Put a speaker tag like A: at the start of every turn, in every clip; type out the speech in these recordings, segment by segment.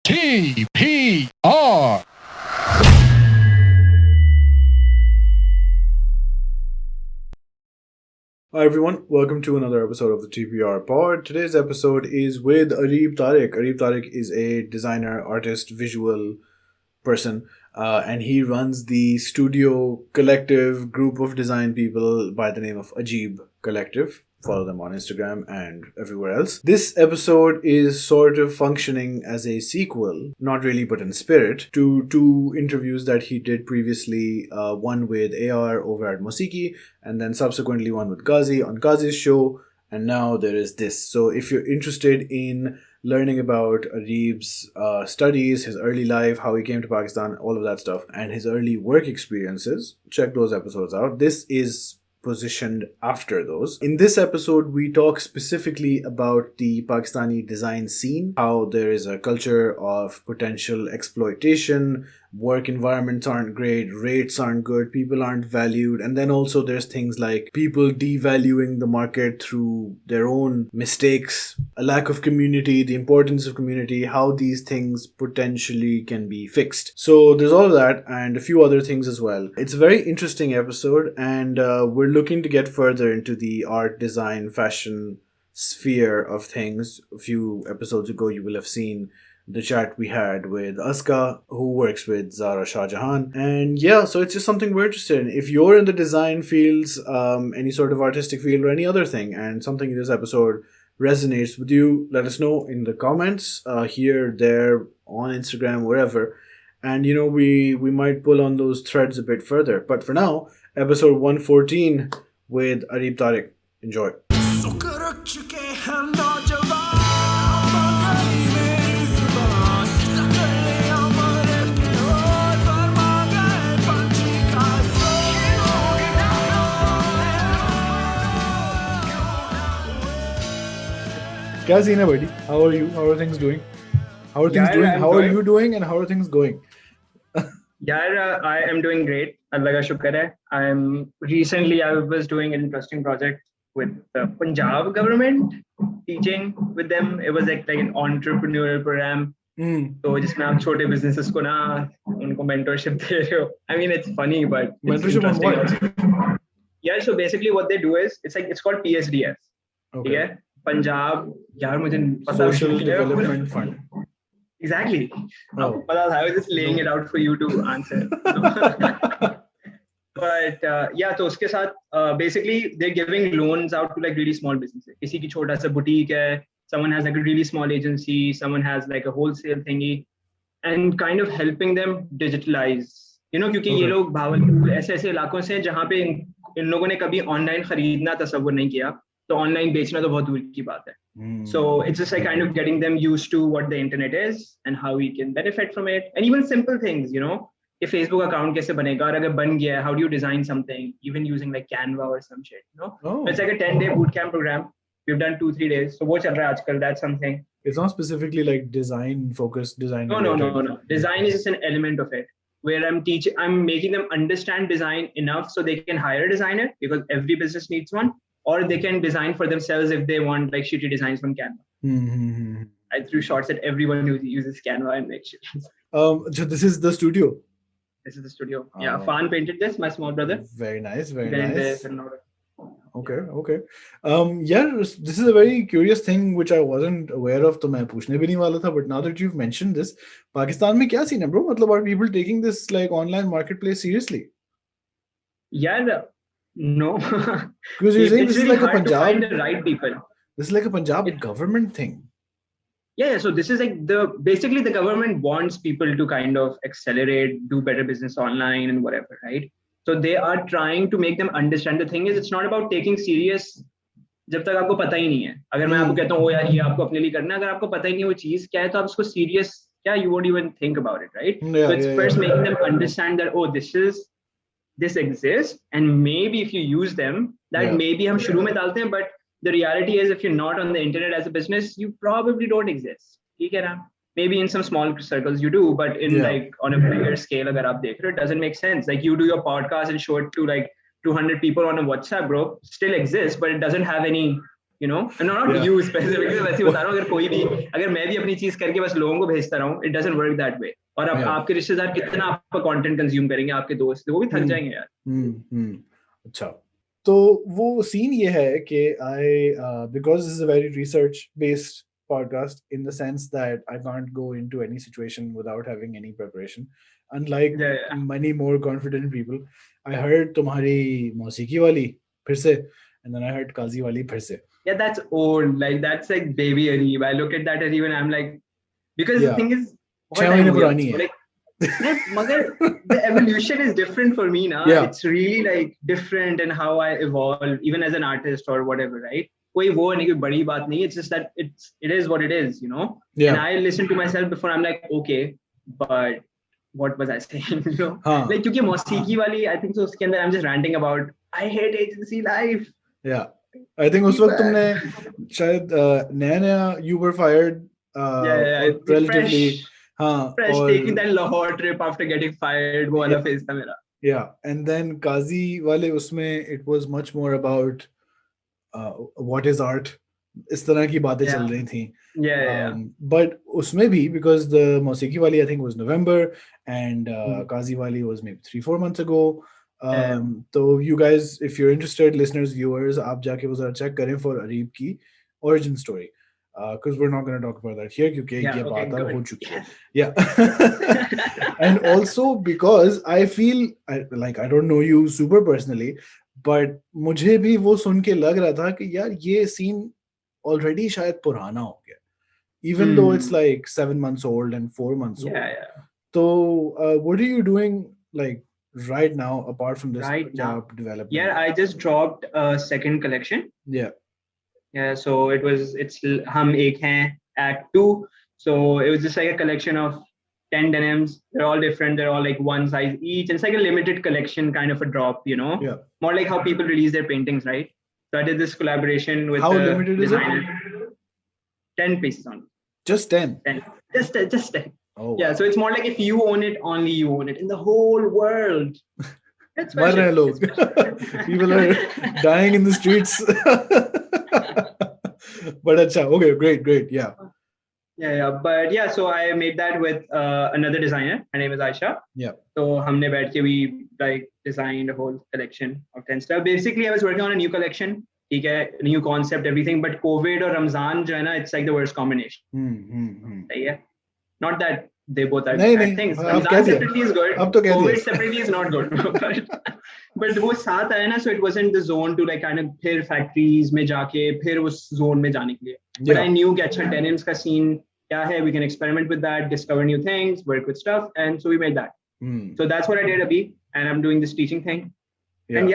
A: TPR.
B: Hi everyone, welcome to another episode of the TPR Pod. Today's episode is with Areeb Tariq. Areeb Tariq is a designer, artist, visual person, and he runs the studio collective group of design people by the name of Ajeeb Collective. Follow them on Instagram and everywhere else. This episode is sort of functioning as a sequel, not really but in spirit, to two interviews that he did previously, one with AR over at Mosiki, and then subsequently one with Kazi on Kazi's show, and now there is this. So if you're interested in learning about Areeb's studies, his early life, how he came to Pakistan, all of that stuff, and his early work experiences, check those episodes out. This is positioned after those. In this episode, we talk specifically about the Pakistani design scene, how there is a culture of potential exploitation, work environments aren't great, rates aren't good, people aren't valued, and then also there's things like people devaluing the market through their own mistakes, a lack of community, the importance of community, how these things potentially can be fixed. So there's all of that and a few other things as well. It's a very interesting episode, and we're looking to get further into the art, design, fashion sphere of things. A few episodes ago, you will have seen the chat we had with Aska, who works with Zara Shah Jahan. And yeah, so it's just something we're interested in. If you're in the design fields, any sort of artistic field or any other thing, and something in this episode resonates with you, let us know in the comments, here, there, on Instagram, wherever. And we might pull on those threads a bit further. But for now, episode 114 with Areeb Tariq. Enjoy. Kazi, buddy, how are you? How are things doing? How are things doing? How are you doing? And how are things going?
C: I am doing great. Allah ka shukar hai. I was doing an interesting project with the Punjab government, teaching with them. It was like an entrepreneurial program. So जिसमें आप छोटे businesses को ना उनको mentorship दे रहे हो. I mean, it's funny, but
B: mentorship on what?
C: Yeah, so basically what they do is it's called PSDF.
B: Okay.
C: Yeah, Punjab. यार मुझे पता
B: Social Development Fund.
C: Exactly.
B: Oh.
C: I was just laying it out for you to answer. But so उसके साथ basically they're giving loans out to like really small businesses. किसी की छोटा सा boutique है, someone has like a really small agency, someone has like a wholesale thingy, and kind of helping them digitalize. क्योंकि ये लोग भावलपुर ऐसे इलाकों से जहाँ पे इन लोगों ने कभी ऑनलाइन खरीदना तसव्वुर नहीं किया, तो ऑनलाइन बेचना तो बहुत दूर की बात है. So it's just like kind of getting them used to what the internet is and how we can benefit from it, and even simple things, कि Facebook account कैसे बनेगा, और अगर बन गया है, how do you design something, even using like Canva or some shit,
B: Oh.
C: It's like a 10-day bootcamp program. We've done 2-3 days, so वो चल रहा है आजकल. That's something.
B: It's not specifically like design focused design.
C: No. Design is just an element of it, where I'm making them understand design enough so they can hire a designer, because every business needs one, or they can design for themselves if they want like shitty designs from Canva. I threw shots at everyone who uses Canva and makes shit.
B: So this is the studio.
C: This is the studio. Yeah, Fan painted this, my small brother.
B: Very nice, very nice. Okay. This is a very curious thing which I wasn't aware of. तो मैं पूछने भी नहीं वाला था, but now that you've mentioned this, Pakistan में क्या scene है, bro? मतलब, are people taking this like online marketplace seriously?
C: Yeah, no.
B: Because you're saying this is like a Punjab.
C: To find the right people.
B: This is like a Punjab government thing.
C: Yeah, so this is like basically the government wants people to kind of accelerate, do better business online and whatever, right? So they are trying to make them understand. The thing is, it's not about taking serious जब तक आपको पता ही नहीं है. अगर मैं आपको कहता हूँ यार ये आपको अपने लिए करना है, अगर आपको पता ही नहीं वो चीज क्या है, तो आप उसको serious क्या, you won't even think about it, right? So it's first making them understand that this exists, and maybe if you use them, that maybe हम शुरू में डालते हैं, but the reality is, if you're not on the internet as a business, you probably don't exist. ठीक है ना? Maybe in some small circles you do, but in like on a bigger scale, agar aap dekh rahe ho, it doesn't make sense. Like you do your podcast and show it to like 200 people on a WhatsApp group, still exists, but it doesn't have any, you know, and not you specifically, वैसे ही बता रहा हूँ, अगर कोई भी, अगर मैं भी अपनी चीज करके बस लोगों को भेजता रहूँ, it doesn't work that way. और अब आपके रिश्तेदार कितना आपका कंटेंट कंज्यूम करेंगे, आपके दोस्त वो भी थक जाएंगे यार.
B: अच्छा, तो वो सीन ये है कि because this is a very research based podcast in the sense that I can't go into any situation without having any preparation, unlike many more confident people. I heard तुम्हारी मौसीकी वाली फिर से, and then I heard Kazi वाली फिर से.
C: Yeah, that's old. Like that's like baby Areeb. I look at that Areeb and I'm like, because the thing is,
B: 6 महीने पुरानी है.
C: The evolution is different for me now. Yeah. It's really like different in how I evolve, even as an artist or whatever, right? कोई वो नहीं, कोई बड़ी बात नहीं. It's just that it is what it is, you know. Yeah. And I listen to myself before. I'm like, okay, but what was I saying? You know, like क्योंकि मौसीकी वाली, I think so उसके अंदर I'm just ranting about I hate agency life.
B: Yeah, I think उस वक्त तुमने शायद नया you were fired. Relatively.
C: Fresh taking that Lahore trip after getting fired, वो वाला phase था मेरा.
B: Yeah, and then Kazi वाले उसमें it was much more about what is art, इस तरह की बातें चल रही थी. But उसमें भी, because the Mosiki wali I think was November and Kazi wali was maybe 3-4 months ago. So you guys, if you're interested, listeners, viewers, आप जाके वो जरा check करें for Areeb की origin story. Because we're not going to talk about that here, क्योंकि ये बात अब हो चुकी है. Yeah. And also because I feel like I don't know you super personally, but मुझे भी वो सुन के लग रहा था कि यार ये scene already शायद पुराना हो गया, even though it's like 7 months old and 4 months old. So what are you doing like right now apart from this Punjab development?
C: Yeah, I just dropped a second collection. Yeah, so it's Hum Ek Hain Act 2. So it was just like a collection of 10 denims. They're all different. They're all like one size each. It's like a limited collection kind of a drop, you know?
B: Yeah.
C: More like how people release their paintings, right? So I did this collaboration with
B: how limited
C: designer.
B: Is it?
C: 10 pieces on.
B: Just 10?
C: 10. Just 10.
B: Oh,
C: yeah, wow. So it's more like if you own it, only you own it in the whole world. That's
B: special. People are dying in the streets. But okay, great, yeah.
C: But yeah, so I made that with another designer. Her name is Aisha.
B: Yeah.
C: So humne baith ke we like designed a whole collection of 10 stuff. Basically, I was working on a new collection, new concept, everything. But COVID or Ramzan, it's like the worst combination. Yeah. Not that they both are bad things. Ramzan separately is good. COVID separately is not good. But वो साथ आया ना, so it wasn't the zone to like kind of फिर factories में जाके फिर उस zone में जाने के लिए. But I knew कि अच्छा denims का scene क्या है, we can experiment with that, discover new things, work with stuff, and so we made that. So that's what I did abhi, and I'm doing this teaching thing. And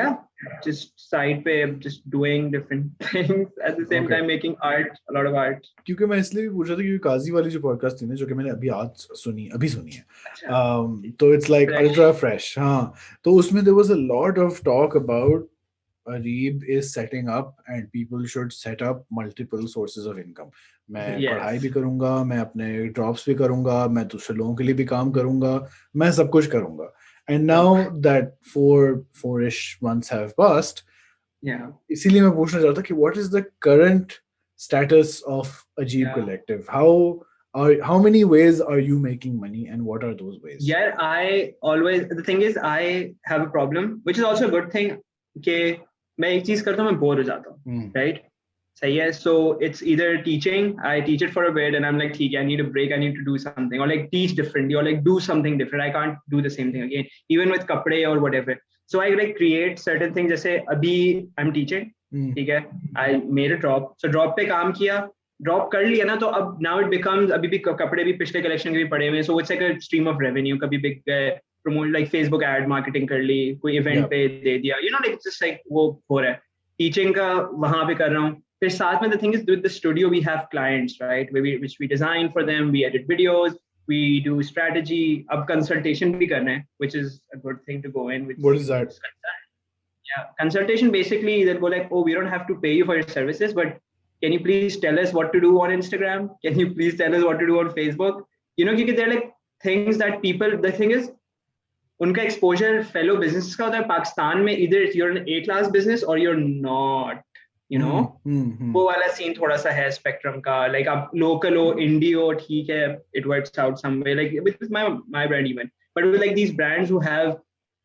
C: just side पे just doing different things at the same time, making art, a lot of art.
B: क्योंकि मैं इसलिए भी पूछ रहा था क्योंकि काजी वाली जो पॉडकास्ट थी ना, जो कि मैंने अभी सुनी है, तो it's like ultra fresh. हाँ, तो उसमें there was a lot of talk about Areeb is setting up and people should set up multiple sources of income. मैं पढ़ाई भी करूँगा, मैं अपने ड्रॉप्स भी करूँगा, मैं दूसरे लोगों के लिए भी काम करूँगा, मैं सब कुछ करूँगा. And now that four-ish months have passed, इसीलिए मैं पूछना चाहता कि what is the current status of Ajeeb Collective? How many ways are you making money and what are those ways?
C: Yeah, the thing is I have a problem, which is also a good thing, कि मैं एक चीज करता हूँ मैं bore हो जाता हूँ, right? सही है. So it's either teaching, I teach it for a bit and I'm like, ठीक है, I need a break, I need to do something, or like teach differently, or like do something different. I can't do the same thing again, even with kapde or whatever. So I like create certain things. जैसे अभी I'm teaching, ठीक है, I made a drop. So drop पे काम किया, drop कर लिया ना, तो अब now it becomes, अभी भी कपड़े भी पिछले collection के भी पड़े हुए, so it's like a stream of revenue. कभी बिक गए, promote like Facebook ad marketing कर ली, कोई event पे दे दिया, you know, like just like वो हो रहा है. Teaching का वहाँ पे कर रहा हूँ. Then साथ में the thing is with the studio we have clients, right? Which we design for them, we edit videos, we do strategy. अब consultation भी करना है, which is a good thing to go in.
B: What is that?
C: Yeah, consultation basically they'll go like, oh, we don't have to pay you for your services, but can you please tell us what to do on Instagram? Can you please tell us what to do on Facebook? You know, because they're like things that people. The thing is, उनका exposure fellow businesses का होता है. पाकिस्तान में either you're an A-class business or you're not. you know. वो वाला scene थोड़ा सा है spectrum का, like आप local हो, indie हो, ठीक है, it works out some way, like with my brand even, but with like these brands who have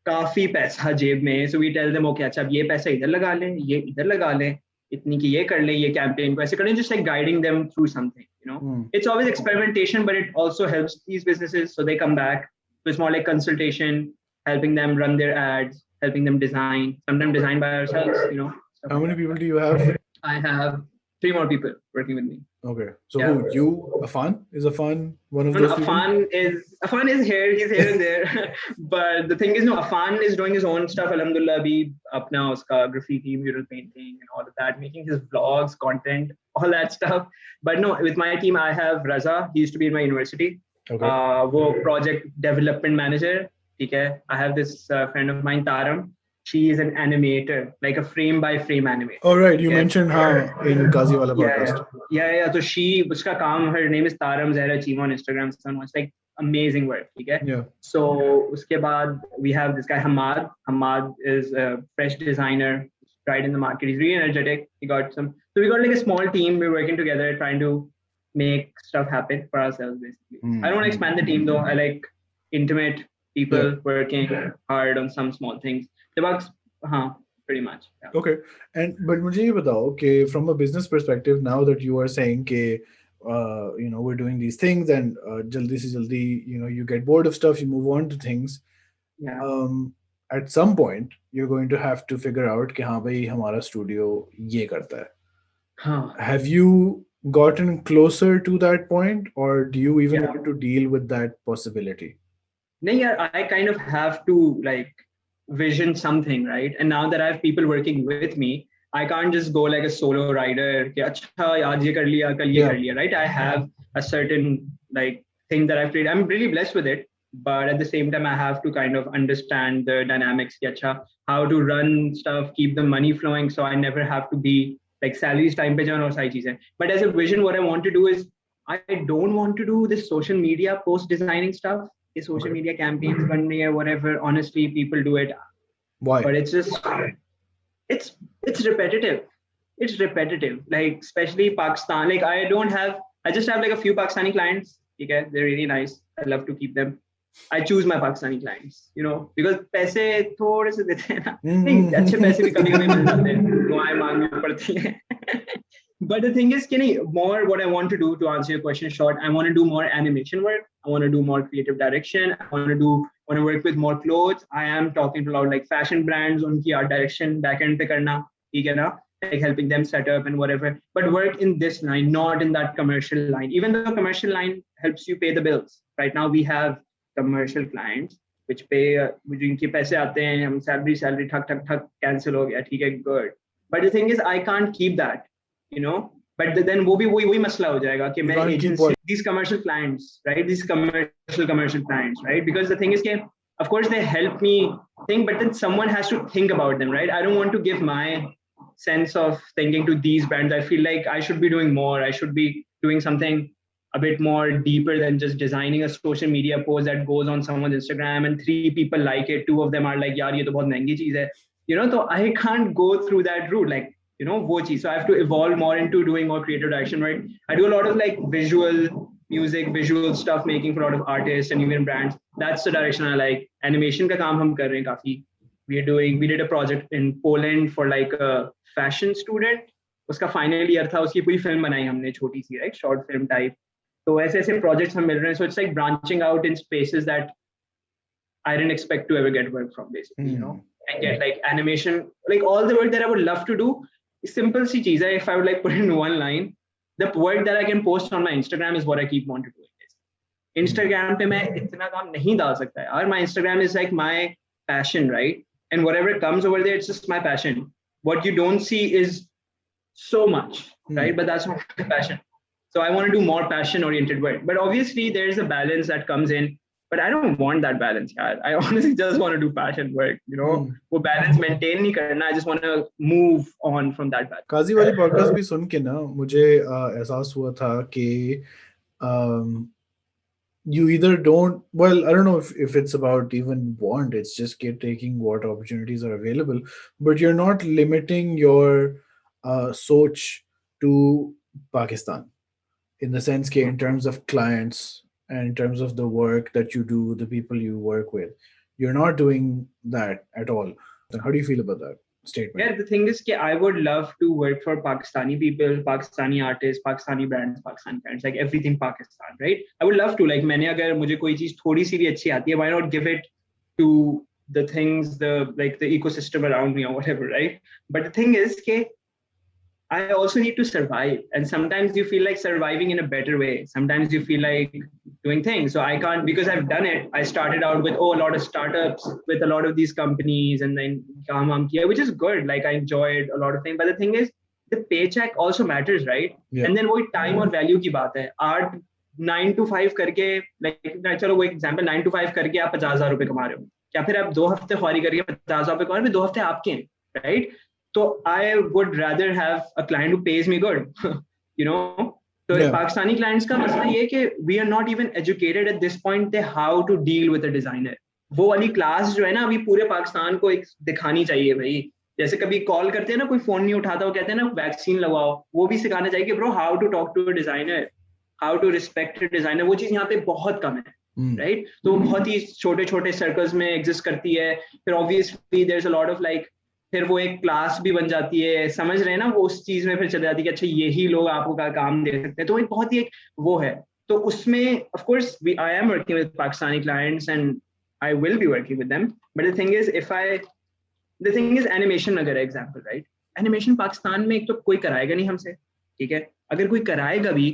C: काफी पैसा जेब में, so we tell them okay, अच्छा अब ये पैसा इधर लगा लें, ये इधर लगा लें, इतनी की ये कर लें, ये campaign को ऐसे कर लें, just like guiding them through something, you know. It's always experimentation, but it also helps these businesses, so they come back. So it's more like consultation, helping them run their ads, helping them design, sometimes design by ourselves, you know.
B: How many people do you have?
C: I have 3 more people working with me.
B: Okay, so who, you, Afan? Is Afan one of those people?
C: Afan is here, he's here and there. But the thing is, no, Afan is doing his own stuff, alhamdulillah, abhi apna uska graffiti, mural painting and all of that, making his vlogs, content, all that stuff. But no, with my team, I have Raza, he used to be in my university.
B: Okay.
C: Wo project development manager, okay. I have this friend of mine, Taram. She is an animator, like a frame by frame animator.
B: Oh, right. You mentioned her in Kazi wala podcast.
C: Yeah. So uska kaam, her name is Taram Zahra Cheema on Instagram. So it's like amazing work. Okay?
B: Yeah.
C: So uske baad, we have this guy Hamad. Hamad is a fresh designer, right in the market. He's really energetic. So we got like a small team. We're working together, trying to make stuff happen for ourselves, basically. I don't want to expand the team though. I like intimate people working hard on some small things. Pretty much. Yeah.
B: Okay. But मुझे ये बताओ कि from a business perspective, now that you are saying कि you know, we're doing these things and jaldi se jaldi, you know, you get bored of stuff, you move on to things.
C: Yeah.
B: At some point, you're going to have to figure out कि हाँ भाई हमारा studio ये करता है. Have you gotten closer to that point, or do you even want to deal with that possibility?
C: No, yeah, I kind of have to like vision something, right? And now that I have people working with me, I can't just go like a solo rider, acha aaj ye kar liya, kal ye kar liya, right? I have a certain like thing that I've created. I'm really blessed with it, but at the same time I have to kind of understand the dynamics, acha how to run stuff, keep the money flowing, so I never have to be like salaries time pe jana aur sahi cheezein. But as a vision, what I want to do is, I don't want to do this social media post designing stuff, social media campaigns running or whatever. Honestly, people do it.
B: Why?
C: But it's just it's repetitive. It's repetitive. Like especially Pakistan. Like I just have like a few Pakistani clients. Okay, they're really nice. I love to keep them. I choose my Pakistani clients, you know, because पैसे थोड़े से देते हैं ना. नहीं, अच्छे पैसे भी कभी-कभी मिल जाते हैं. दुआएं मांगनी पड़ती हैं. But the thing is, more what I want to do, to answer your question short, I want to do more animation work. I want to do more creative direction. I want to work with more clothes. I am talking to a lot like fashion brands, unki art direction, backend pe karna, like helping them set up and whatever. But work in this line, not in that commercial line. Even though the commercial line helps you pay the bills. Right now we have commercial clients which pay, जिनके पैसे आते हैं, हम salary ठक cancel हो गया, ठीक है, good. But the thing is, I can't keep that. You know, but then वही मसला हो जाएगा कि मैं agency, these commercial clients, right? These commercial clients, right? Because the thing is, of course they help me think, but then someone has to think about them, right? I don't want to give my sense of thinking to these brands. I feel like I should be doing more. I should be doing something a bit more deeper than just designing a social media post that goes on someone's Instagram and 3 people like it. 2 of them are like, yaar, ye to bahut mehengi cheez hai. You know, so I can't go through that route. Like, you know, wo cheez. So I have to evolve more into doing more creative direction, right? I do a lot of like visual music, visual stuff making for a lot of artists and even brands. That's the direction I like. Animation ka kaam hum kar rahe hain kafi. We did a project in Poland for like a fashion student. उसका final year था, उसकी पूरी film बनाई हमने, छोटी सी, right, short film type. तो ऐसे projects हम मिल रहे हैं. So it's like branching out in spaces that I didn't expect to ever get work from, basically. You know, I get like animation, like all the work that I would love to do. Simple सी चीज है. If I would like put in one line, the work that I can post on my Instagram is what I keep wanting to do. Instagram पे मैं इतना काम नहीं डाल सकता है. और my Instagram is like my passion, right? And whatever comes over there, it's just my passion. What you don't see is so much, right? But that's not my passion. So I want to do more passion-oriented work. But obviously, there's a balance that comes in. But I don't want that balance. I honestly just want to do passion work. You know, वो balance maintain नहीं करना. I just want to move on from that balance.
B: काजी वाली podcast भी सुन के ना मुझे एहसास हुआ था कि you either don't, well, I don't know if it's about even want, it's just taking what opportunities are available, but you're not limiting your soch to Pakistan, in the sense that in terms of clients and in terms of the work that you do, the people you work with, you're not doing that at all. Then how do you feel about that statement?
C: Yeah, the thing is that I would love to work for Pakistani people, Pakistani artists, Pakistani brands, Pakistani brands, like everything Pakistan, right? I would love to, like, मैंने अगर मुझे कोई चीज थोड़ी सी भी अच्छी आती है, why not give it to the things, the ecosystem around me or whatever, right? But the thing is that I also need to survive. And sometimes you feel like surviving in a better way. Sometimes you feel like doing things. So I can't, because I've done it. I started out with, a lot of startups with a lot of these companies, and then which is good. Like I enjoyed a lot of things. But the thing is, the paycheck also matters, right?
B: Yeah.
C: And then वो time और value की बात है. Art 9 to 5 करके, like चलो वो example 9 to 5 करके आप 50,000 रुपए कमा रहे हो. या फिर आप 2 हफ्ते ख्वारी करके 50,000 रुपए कमा रहे हो, 2 हफ्ते आपके हैं, right? So I would rather have a client who pays me good, you know. So
B: Yeah.
C: Pakistani clients का मसला ये है कि we are not even educated at this point that how to deal with a designer. वो वाली class जो है ना अभी पूरे पाकिस्तान को एक दिखानी चाहिए भाई. जैसे कभी कॉल करते हैं ना, कोई फोन नहीं उठाता, वो कहते हैं ना वैक्सीन लगवाओ, वो भी सिखाना चाहिए कि bro how to talk to a designer, how to respect a designer. वो चीज यहाँ पे बहुत कम है, राइट? तो वो बहुत ही छोटे छोटे सर्कल्स में एग्जिस्ट करती है. फिर obviously there is a lot of like, फिर वो एक क्लास भी बन जाती है, समझ रहे हैं ना, वो उस चीज में फिर चले जाती है कि अच्छा यही लोग आपको काम दे सकते हैं. तो एक बहुत ही एक वो है. तो उसमें of course I am working with Pakistani clients and I will be working with them. But the thing is the thing is animation अगर एग्जांपल, राइट? एनिमेशन पाकिस्तान में एक तो कोई कराएगा नहीं हमसे, ठीक है? अगर कोई कराएगा भी,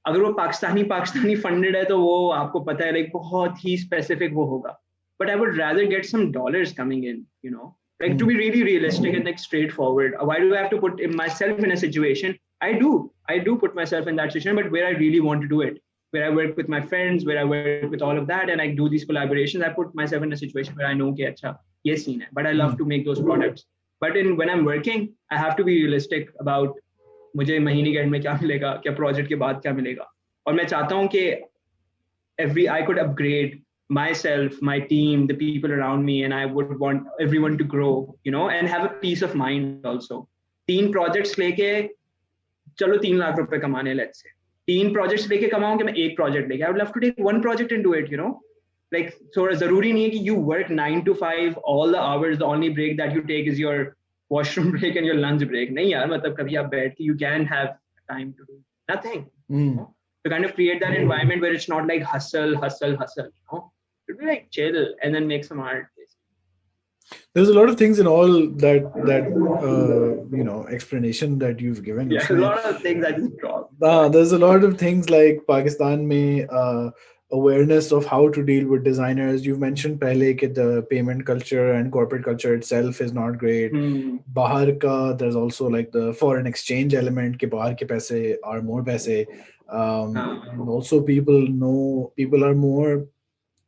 C: अगर वो पाकिस्तानी फंडेड है, तो वो आपको पता है लाइक बहुत ही स्पेसिफिक वो होगा. But I would rather get some dollars coming in, you know. Like to be really realistic and like straightforward. Why do I have to put myself in a situation? I do put myself in that situation, but where I really want to do it, where I work with my friends, where I work with all of that, and I do these collaborations, I put myself in a situation where I know कि अच्छा ये scene है, but I love to make those products. But when I'm working, I have to be realistic about मुझे महीने के end में क्या मिलेगा, क्या project के बाद क्या मिलेगा. और मैं चाहता हूँ कि I could upgrade myself, my team, the people around me, and I would want everyone to grow, you know, and have a peace of mind also. 3 projects लेके चलो 3 लाख रुपए कमाने, let's say 3 projects लेके कमाऊं कि मैं 1 project लेके, I would love to take 1 project and do it, you know. Like so जरूरी नहीं है कि you work 9 to 5 all the hours, the only break that you take is your washroom break and your lunch break. नहीं यार, मतलब कभी आप बैठ के you can have time to do nothing, you know? To kind of create that environment where it's not like hustle, you know. It'd be like chill and then make some art.
B: There's a lot of things in all that you know, explanation that you've given.
C: Yeah, a lot of things I just dropped.
B: There's a lot of things like Pakistan mein awareness of how to deal with designers. You've mentioned pehle कि the payment culture and corporate culture itself is not great. Bahar ka, there's also like the foreign exchange element कि बाहर के पैसे are more पैसे. And also people are more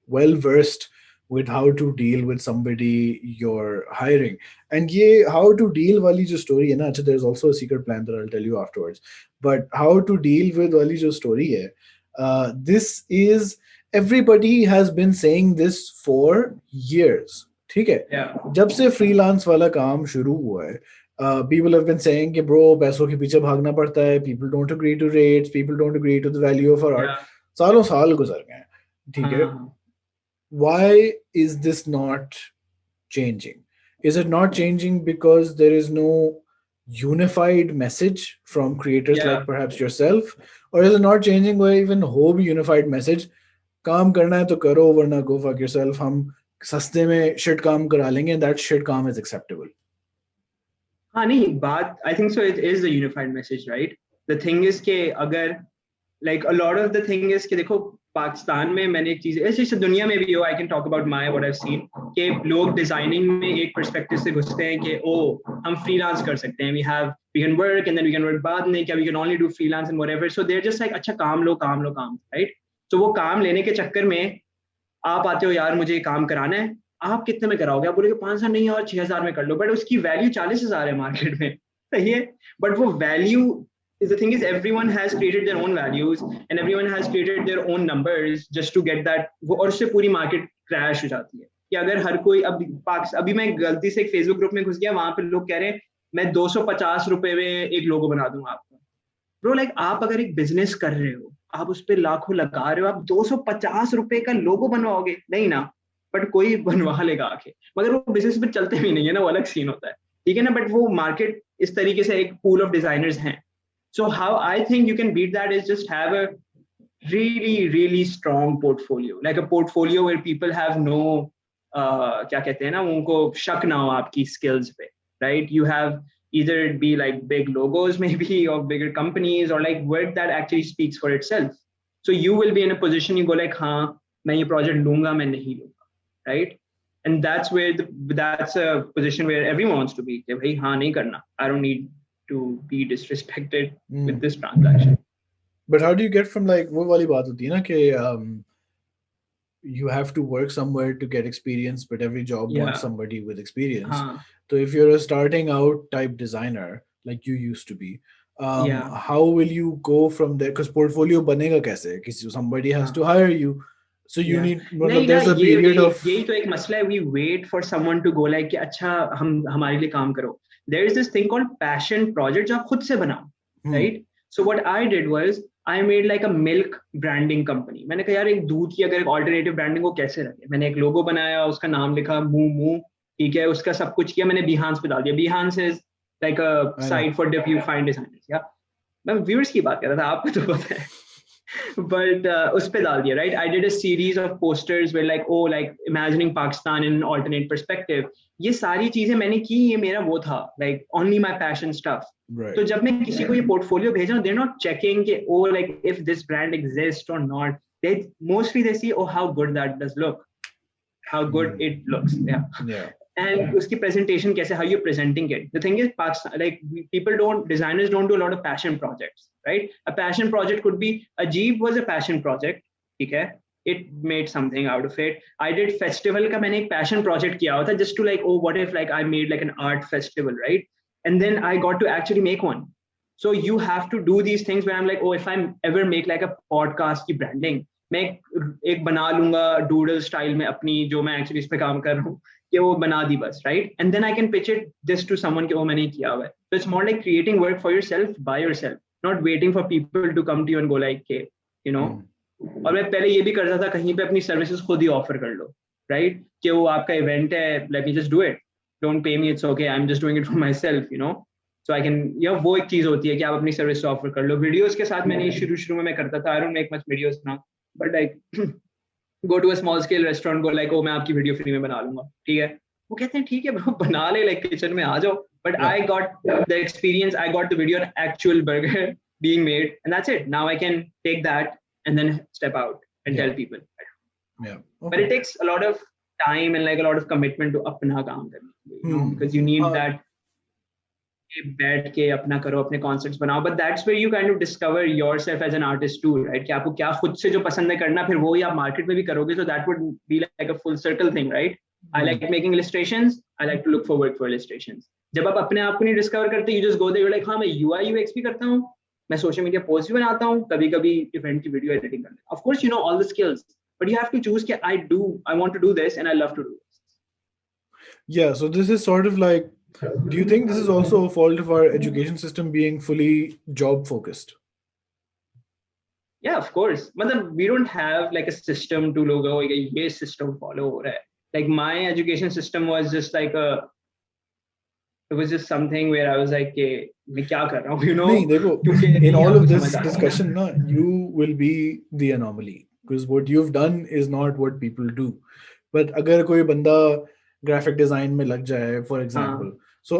B: well versed with how to deal with somebody you're hiring. And how to deal wali jo story hai na, there's also a secret plan that I'll tell you afterwards. But how to deal with wali jo story hai, this is, everybody has been saying this for years. ठीक है? जब से freelance वाला काम शुरू हुआ है, people have been saying कि bro पैसों के पीछे भागना पड़ता है, people don't agree to rates, people don't agree to the value of our art. सालों साल गुजर गए, ठीक है? Why is this not changing? Is it not changing because there is no unified message from creators like perhaps yourself? Or is it not changing where even हो भी unified message, काम करना है तो करो वरना go fuck yourself, हम सस्ते में shit काम करा लेंगे and that shit काम is acceptable?
C: हाँ नहीं बात, I think so it is a unified message, right? The thing is कि अगर like a lot of the thing is कि देखो पाकिस्तान में मैंने एक चीज ऐसे दुनिया में भी हो, I can talk about my what I have seen, कि लोग डिजाइनिंग में एक पर्सपेक्टिव से घुसते हैं कि हम फ्रीलांस कर सकते हैं, we can work and then we can work, बाद में क्या we can only do freelance and whatever. So they are just like अच्छा काम लो, राइट? तो वो काम लेने के चक्कर में आप आते हो, यार मुझे काम कराना है, आप कितने में कराओगे? आप बोलोगे 5,000 नहीं और 6,000 में कर लो, बट उसकी वैल्यू 40,000 है मार्केट में, सही है? बट वो value the thing is everyone has created their own values and everyone has created their own numbers just to get that, और उससे पूरी मार्केट क्रैश हो जाती है. कि अगर हर कोई अभी मैं गलती से एक फेसबुक ग्रुप में घुस गया, वहां पे लोग कह रहे हैं मैं 250 रुपए में एक लोगो बना दूंगा आपका। ब्रो लाइक आप अगर एक बिजनेस कर रहे हो, आप उस पर लाखों लगा रहे हो, आप 250 रुपए का लोगो बनवाओगे नहीं ना, बट कोई बनवा लेगा आके, मगर वो बिजनेस में चलते भी नहीं है ना, वो अलग सीन होता है, ठीक है ना। बट वो मार्केट इस तरीके से एक पूल ऑफ डिजाइनर्स हैं। So how I think you can beat that is just have a really strong portfolio, like a portfolio where people have no क्या कहते हैं ना, उनको शक ना हो आपकी skills पे, right? You have either it be like big logos maybe of bigger companies, or like work that actually speaks for itself. So you will be in a position, you go like, हाँ मैं ये project लूंगा, मैं नहीं लूंगा, right? And that's where that's a position where everyone wants to be, कि भाई हाँ नहीं करना, I don't need to be disrespected with this transaction.
B: But how do you get from like वो वाली बात होती है ना कि you have to work somewhere to get experience, but every job wants
C: Yeah.
B: somebody with experience.
C: हाँ.
B: So if you're a starting out type designer like you used to be,
C: Yeah.
B: how will you go from there? Because portfolio बनेगा कैसे? किसी somebody has
C: हाँ.
B: to hire you, so you
C: Yeah.
B: need
C: नहीं
B: मतलब
C: ना,
B: there's a
C: ये
B: period
C: यही
B: of
C: यही तो एक मसला है, we wait for someone to go like कि अच्छा हम हमारे लिए काम करो. There is this thing called passion project जो आप खुद से बनाओ, right? So what I did was I made like a milk branding company. मैंने कहा यार एक दूध की अगर एक alternative branding को कैसे रखे, मैंने एक लोगो बनाया, उसका नाम लिखा मूमू, ठीक है, उसका सब कुछ किया, मैंने Behance पे डाल दिया. Behance is like a
B: I know.
C: site for if you find designers. Yeah, मैं viewers की बात कर रहा था, आपको तो पता है. But उस पे डाल दिया, right? I did a series of posters where like, oh, like imagining Pakistan in an alternate perspective. ये सारी चीजें मैंने की, ये मेरा वो था, like only my passion stuff.
B: Right.
C: तो जब मैं किसी को ये portfolio भेज रहा हूँ, they're not checking कि oh, like if this brand exists or not. They mostly they see, oh, how good that does look, how good it looks.
B: Yeah.
C: And उसकी presentation कैसे, how you're presenting it. The thing is, Pakistan, like designers don't do a lot of passion projects, right? A passion project could be, Ajeeb was a passion project, ठीक है? It made something out of it. I did festival का मैंने एक passion project किया हुआ था, just to like, oh, what if like I made like an art festival, right? And then I got to actually make one. So you have to do these things where I'm like, oh, if I ever make like a podcast की branding, मैं एक बना लूंगा doodle style में अपनी, जो मैं actually इस पे काम कर रहा हूँ, कि वो बना दी बस, right? And then I can pitch it this to someone कि वो मैंने किया हुआ है. So it's more like creating work for yourself by yourself, not waiting for people to come to you and go like के you know. और मैं पहले ये भी करता था, कहीं पे अपनी सर्विसेज खुद ही ऑफर कर लो, राइट? कि वो आपका इवेंट है, let me just do it, don't pay me, it's okay, I am just doing it for my self, you know. So I can, या वो एक चीज होती है कि आप अपनी सर्विस ऑफर कर लो. वीडियोस के साथ मैंने शुरू में मैं करता था, I don't make much videos now, but like go to a small scale restaurant, go like, oh, मैं आपकी वीडियो फ्री में बना लूंगा, ठीक है? वो कहते हैं ठीक है ब्रो, बना ले, लाइक किचन में आ जाओ. But I got the experience, I got the video on actual burger being made, and that's it. Now I can take that and then step out and tell people.
B: Yeah.
C: But it takes a lot of time and like a lot of commitment to अपना काम करने के लिए, you know, because you need that बैठ के अपना करो, अपने कॉन्सेप्ट्स बनाओ. But that's where you kind of discover yourself as an artist too, right? कि आपको क्या खुद से जो पसंद है करना, फिर वो ही आप मार्केट में भी करोगे. So that would be like a full circle thing, right? I like making illustrations, I like to look forward for illustrations. जब आप अपने आप को नहीं डिस्कवर करते, you just go there like, हाँ मैं यूआई यूएक्स भी करता हूँ, मैं सोशल मीडिया पोस्ट भी बनाता हूँ, कभी कभी इवेंट की वीडियो एडिटिंग करना. Of course you know all the skills, but you have to choose कि I want to do this and I love to do this.
B: Yeah, so this is sort of like, do you think this is also a fault of our education system being fully job focused?
C: Yeah, of course. Matlab, we don't have like a system to logo ye system follow ho raha hai. Like my education system was just like it was just something where I was like, मैं क्या कर रहा हूँ, you know?
B: नहीं, देखो, in all of this discussion na, you will be the anomaly, because what you've done is not what people do. But अगर कोई बंदा graphic design में लग जाए, for example, so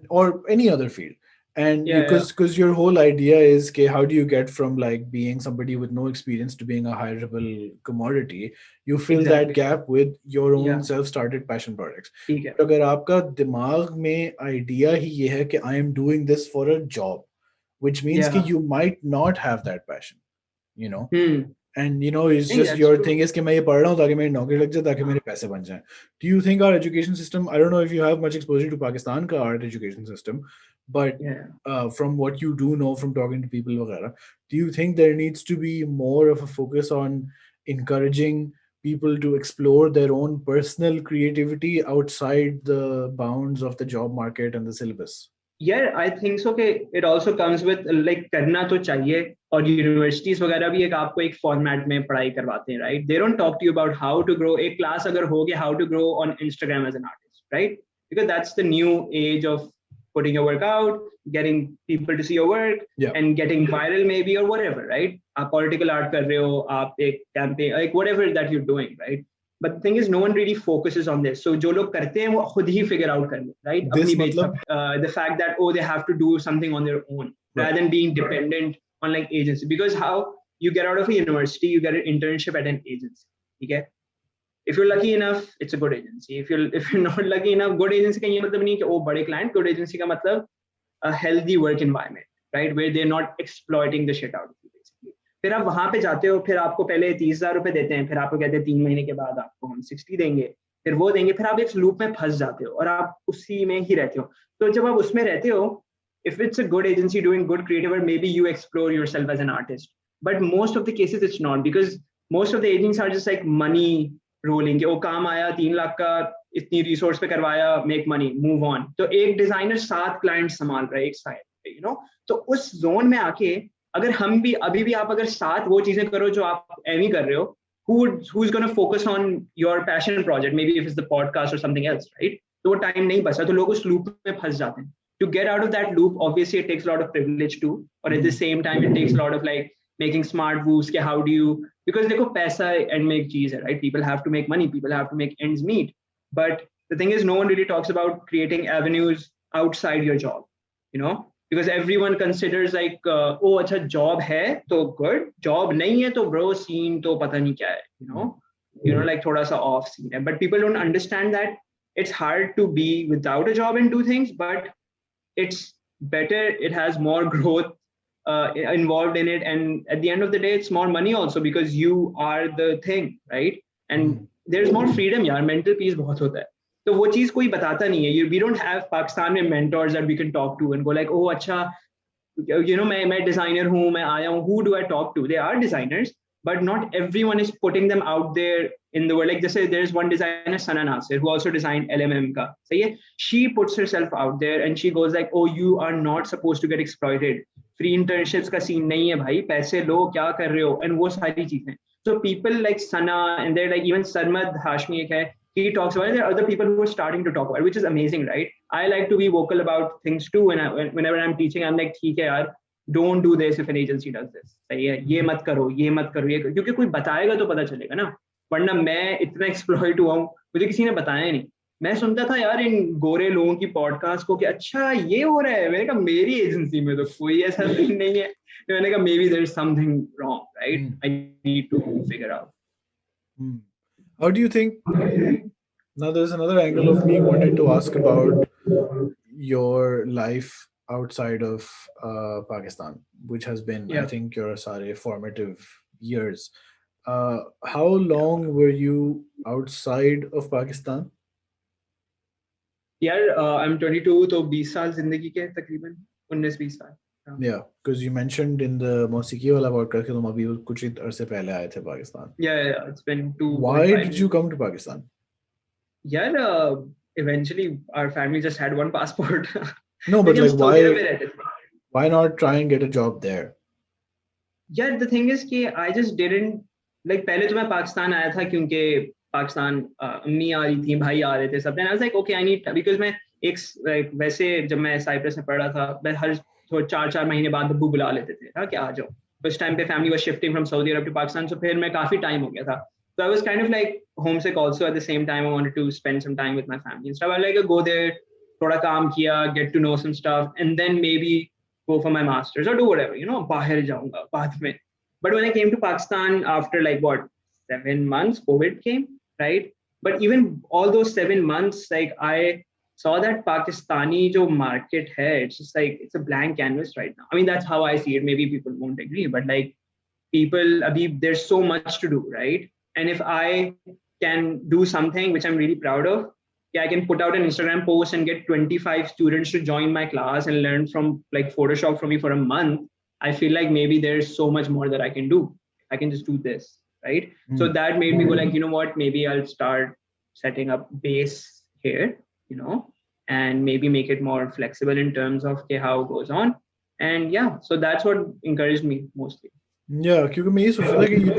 B: or any other field, and because your whole idea is कि how do you get from like being somebody with no experience to being a hireable commodity, you fill that gap with your own self-started passion projects. तो अगर आपका दिमाग में idea ही ये है कि I am doing this for a job, which means कि you might not have that passion, you know. And you know, it's just your thing is कि मैं ये पढ़ रहा हूँ ताकि मेरी नौकरी लग जाए, ताकि मेरे पैसे बन जाएं. Do you think our education system, I don't know if you have much exposure to Pakistan ka art education system, but from what you do know from talking to people वगैरह, do you think there needs to be more of a focus on encouraging people to explore their own personal creativity outside the bounds of the job market and the syllabus?
C: Yeah, I think so. Okay, it also comes with like करना तो चाहिए, और universities वगैरह भी एक आपको एक format में पढ़ाई करवाते हैं, right? They don't talk to you about how to grow. एक class अगर हो गया how to grow on Instagram as an artist, right? Because that's the new age of putting your work out, getting people to see your work,
B: Yeah.
C: and getting viral maybe or whatever, right? आप political art कर रहे हो, आप एक campaign, like whatever that you're doing, right? But the thing is, no one really focuses on this. So जो लोग करते हैं वो खुद ही figure out कर ले, right?
B: This
C: अपनी
B: matlab,
C: the fact that they have to do something on their own
B: right.
C: rather than being dependent on like agency. Because how you get out of a university, you get an internship at an agency. Okay? If you're lucky enough, it's a good agency. If you're not lucky enough, good agency का ये मतलब नहीं कि वो बड़े client. Good agency का मतलब a healthy work environment, right? Where they're not exploiting the shit out of you, basically. फिर आप वहां पे जाते हो, फिर आपको पहले 30,000 रुपए देते हैं, फिर आपको कहते हैं 3 महीने के बाद आपको हम 60 देंगे, फिर वो देंगे, फिर आप एक लूप में फंस जाते हो और आप उसी में ही रहते हो. तो जब आप उसमें रहते हो, if it's a good agency doing good creative work, maybe you explore yourself as an artist. But most of the cases it's not, because most of the agents are just like money rolling. कि वो काम आया 3 लाख का, इतनी resource पे करवाया, make money, move on. तो एक डिजाइनर 7 क्लाइंट संभाल रहा है एक साइड पे, यू नो. तो उस जोन में आके अगर हम भी अभी भी आप अगर 7 वो चीजें करो जो आप एम कर रहे हो, who's going to focus on your passion project, maybe if it's the podcast or something else, right? तो वो टाइम नहीं बचा, तो लोग उस लूप में फंस जाते हैं. To get out of that loop, obviously it takes a lot of privilege too, or at the same time it takes a lot of like making smart moves. How do you, because देखो पैसा and make cheese, right? People have to make money, people have to make ends meet. But the thing is, no one really talks about creating avenues outside your job, you know, because everyone considers like oh अच्छा job है तो good, job नहीं है तो bro scene तो पता नहीं क्या है, you know, like थोड़ा सा off scene है. But people don't understand that it's hard to be without a job and do things, but it's better, it has more growth involved in it, and at the end of the day it's more money also, because you are the thing, right? And there's more freedom. यार mental peace बहुत होता है, तो वो चीज कोई बताता नहीं है. We don't have पाकिस्तान में mentors that we can talk to and go like, oh अच्छा, you know, मैं designer हूँ, मैं आया हूँ, who do I talk to? They are designers, but not everyone is putting them out there in the world. Like जैसे there's one designer, Sana Nasir, who also designed LMM का, सही है? She puts herself out there and she goes like, oh you are not supposed to get exploited, free internships का scene नहीं है भाई, पैसे लो, क्या कर रहे हो, and वो सारी चीजें. So people like Sana, and they're like, even Sarmad Hashmi एक है, he talks about it. There are other people who are starting to talk about it, which is amazing, right? I like to be vocal about things too. And whenever I'm teaching, I'm like, ठीक है यार, don't do this if an agency does this. सही है, ये मत करो, ये मत करो, ये करो. क्योंकि कोई बताएगा तो पता चलेगा ना. वरना मैं इतना एक्सप्लॉइट हुआ हूँ, मुझे किसी ने बताया नहीं. मैं सुनता था यार इन गोरे लोगों की पॉडकास्ट को कि अच्छा ये हो रहा है. मैंने कहा मेरी एजेंसी में तो कोई ऐसा सीन नहीं है. मैंने कहा maybe there's something wrong, right? I need to figure out.
B: How do you think? Now, there's another angle of me wanted to ask about your life outside of Pakistan, which has been, I
C: Yeah.
B: think, your sare formative years. How long were you outside of Pakistan?
C: यार I'm 22, तो 20 साल जिंदगी के तकरीबन 19-20 साल.
B: Yeah, because you mentioned in the Mosiki wala podcast कि तुम अभी कुछ अरसे पहले आए थे Pakistan.
C: Yeah, it's been 2.
B: Why did you come to Pakistan?
C: यार eventually our family just had one passport.
B: No, but
C: लेकिन हम
B: like
C: सऊदी अरब में रहते थे.
B: why not try and get a job there?
C: यार the thing is कि I just didn't like, पहले तो मैं पाकिस्तान आया था क्योंकि पाकिस्तान अम्मी आ रही थी, भाई आ रहे थे सब. I was like okay, I need, because मैं एक like, वैसे जब मैं साइप्रस में पढ़ रहा था, मैं हर 4 महीने बाद अब्बू बुला लेते थे हाँ कि आ जाओ. उस टाइम पे family was shifting from Saudi Arabia to Pakistan, so फिर मैं काफी टाइम हो गया था. So I was kind of like homesick also. At the same time, I wanted to spend some time with my family and stuff. I like to go there, थोड़ा काम किया, get to know some stuff, and then maybe go for my masters or do whatever, you know, बाहर जाऊंगा बाद में. But when I came to Pakistan after like what, 7 months, COVID came, right? But even all those 7 months, like I saw that Pakistani jo market hai, it's just like it's a blank canvas right now. I mean, that's how I see it. Maybe people won't agree, but like people, Abhi, there's so much to do, right? And if I can do something which I'm really proud of, yeah, I can put out an Instagram post and get 25 students to join my class and learn from like Photoshop from me for a month. I feel like maybe there's so much more that I can do. I can just do this, right? So that made me go like, you know what, maybe I'll start setting up base here, you know. and maybe make it more flexible in terms of how it goes on. And yeah, so that's what encouraged me mostly.
B: Yeah, क्योंकि मैं ये सोच रहा था कि you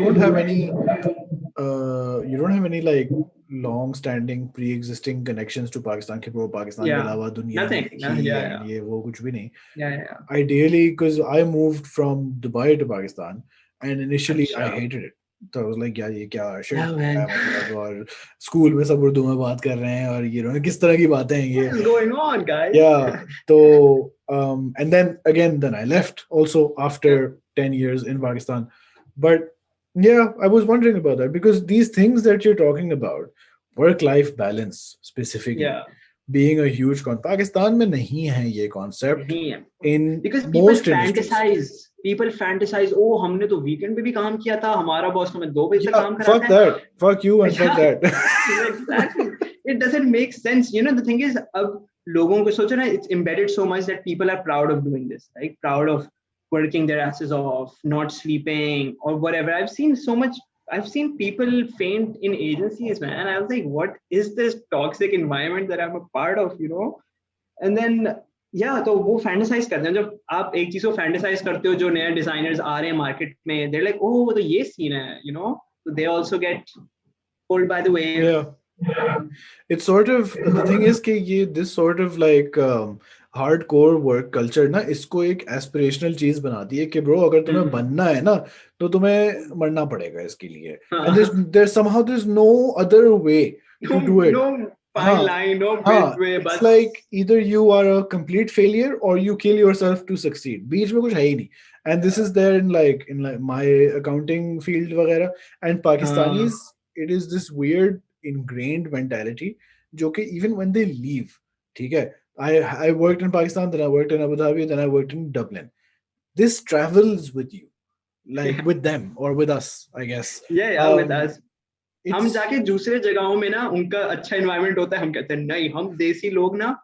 B: don't have any like long standing pre-existing connections to Pakistan के bro Pakistan के
C: Yeah,
B: अलावा दुनिया में
C: nothing.
B: ही
C: Yeah,
B: and ये वो कुछ भी नहीं.
C: yeah.
B: Ideally, because I moved from Dubai to Pakistan, and initially I
C: Acha.
B: hated it. So I was like, यार ये क्या shit
C: Yeah,
B: हो रहा है
C: man.
B: मतलब, और स्कूल में सब उर्दू में बात कर रहे हैं और किस तरह की बातें हैं ये.
C: What is going on, guys?
B: Yeah. So and then I left also after 10 years in Pakistan. But yeah, I was wondering about that because these things that you're talking about, work-life balance specifically,
C: Yeah.
B: being a huge Pakistan में नहीं है ये concept
C: नहीं है.
B: in
C: Because people
B: most industries.
C: fantasize, oh हमने तो weekend पे भी काम किया था, हमारा boss हमें 2 बजे तक काम कराता
B: Fuck
C: है.
B: that. Fuck you and fuck that.
C: Exactly. It doesn't make sense. The thing is, अब लोगों को सोचो ना, it's embedded so much that people are proud of doing this, right? Proud of working their asses off, not sleeping or whatever. I've seen people faint in agencies, man. I was like, what is this toxic environment that I'm a part of, And then तो वो fantasise करते हैं. जब आप एक चीज को fantasise करते हो, जो नए डिजाइनर्स आ रहे हैं मार्केट में, they're like, oh तो ये सीन है, so they also get pulled by the wave.
B: Yeah. It's sort of, the thing is कि ये this sort of like hardcore work culture ना इसको एक aspirational चीज बनाती है कि bro अगर तुम्हें बनना है ना तो तुम्हें मरना पड़ेगा इसके लिए. And there's no other way to do it.
C: No fine line, no midway.
B: It's like either you are a complete failure or you kill yourself to succeed. बीच में कुछ है ही नहीं. And this is there in like my accounting field वगैरह. And Pakistanis, it is this weird ingrained mentality जो कि even when they leave, ठीक है, I worked in Pakistan, then I worked in Abu Dhabi, then I worked in Dublin. This travels with you, like with them or with us, I guess.
C: Yeah, with us. हम जाके दूसरे जगहों में ना उनका अच्छा एनवायरनमेंट होता है, हम कहते हैं नहीं, हम देसी लोग ना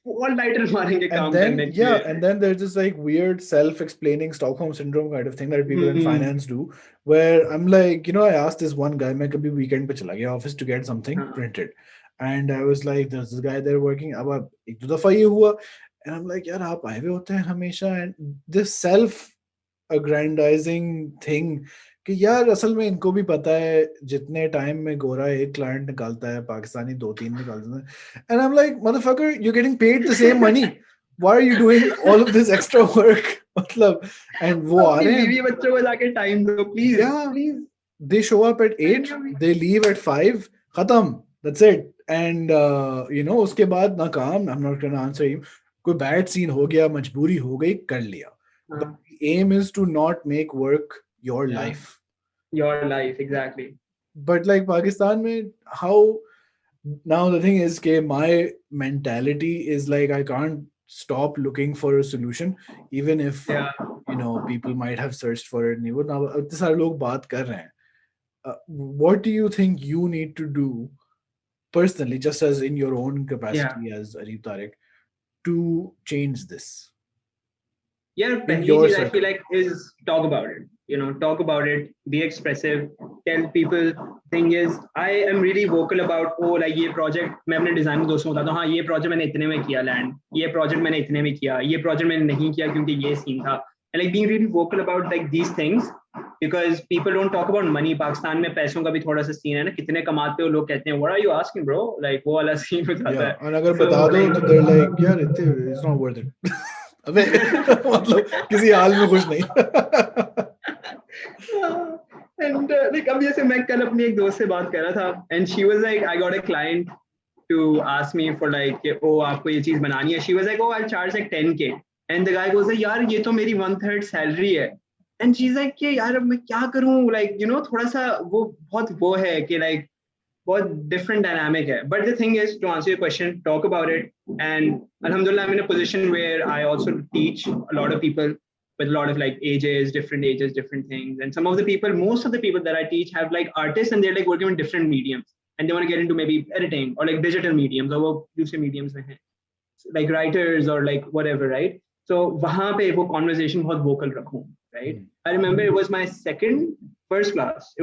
C: all nighters मारेंगे काम करने के लिए.
B: And then there's this like weird self-explaining Stockholm syndrome kind of thing that people in finance do, where I'm like, I asked this one guy, मैं कभी weekend पे चला गया office to get something printed, and I was like, there's this guy there working. अब एक दो दफा ये हुआ, and I'm like, यार आप आए हुए होते हैं हमेशा, and this self-aggrandizing thing कि यार असल में इनको भी पता है जितने टाइम में गोरा एक क्लाइंट निकालता है पाकिस्तानी 2-3 निकालते हैं. And I'm like, motherfucker, you're getting paid the same money. Why are you doing all of this extra work? मतलब, and वो आ रहे हैं,
C: बच्चों को जाके टाइम दो please. Please.
B: They show up at 8, they leave at 5, खत्म, that's it. And उसके बाद ना काम, I'm not gonna answer him, कोई bad scene हो गया, मजबूरी हो गई, कर लिया. But the aim is to not make work your life.
C: Your life, exactly.
B: But like Pakistan mein, how now the thing is कि my mentality is like I can't stop looking for a solution even if people might have searched for it. Now इतने सारे लोग बात कर रहे हैं. What do you think you need to do personally, just as in your own capacity as Areeb Tariq, to change this?
C: Yeah, pehli cheez I feel like is talk about it. Talk about it, be expressive, tell people. Thing is, I am really vocal about like ये project मैं अपने design में दोस्तों को बताता हूँ, हाँ ये project मैंने इतने में किया land, ये project मैंने इतने में किया, ये project मैंने नहीं किया क्योंकि ये scene था. And like being really vocal about like these things, because people don't talk about money. Pakistan में पैसों का भी थोड़ा सा सीन है ना, कितने कमाते हो, लोग कहते हैं what are you asking bro, like वो वाला सीन हो जाता है.
B: और अगर बता दो तो they're like यार it's not worth it. अबे मतलब किसी हाल में खुश नहीं.
C: And like अब जैसे मैं कल अपनी एक दोस्त से बात कर रहा था, and she was like, I got a client to ask me for like, oh आपको ये चीज बनानी है. She was like, oh I'll charge like 10K, and the guy goes like, यार ये तो मेरी 1/3 salary है. And she's like कि यार अब मैं क्या करूँ, like थोड़ा सा वो बहुत वो है कि like बहुत different dynamic है. But the thing is, to answer your question, talk about it. And alhamdulillah, I'm in a position where I also teach a lot of people with a lot of like ages, different things. And most of the people that I teach have like artists, and they're like working in different mediums, and they want to get into maybe editing or like digital mediums or वो दूसरे mediums में हैं, like writers or like whatever, right? So वहाँ पे वो conversation बहुत vocal रखूँ, right? I remember it was my first class.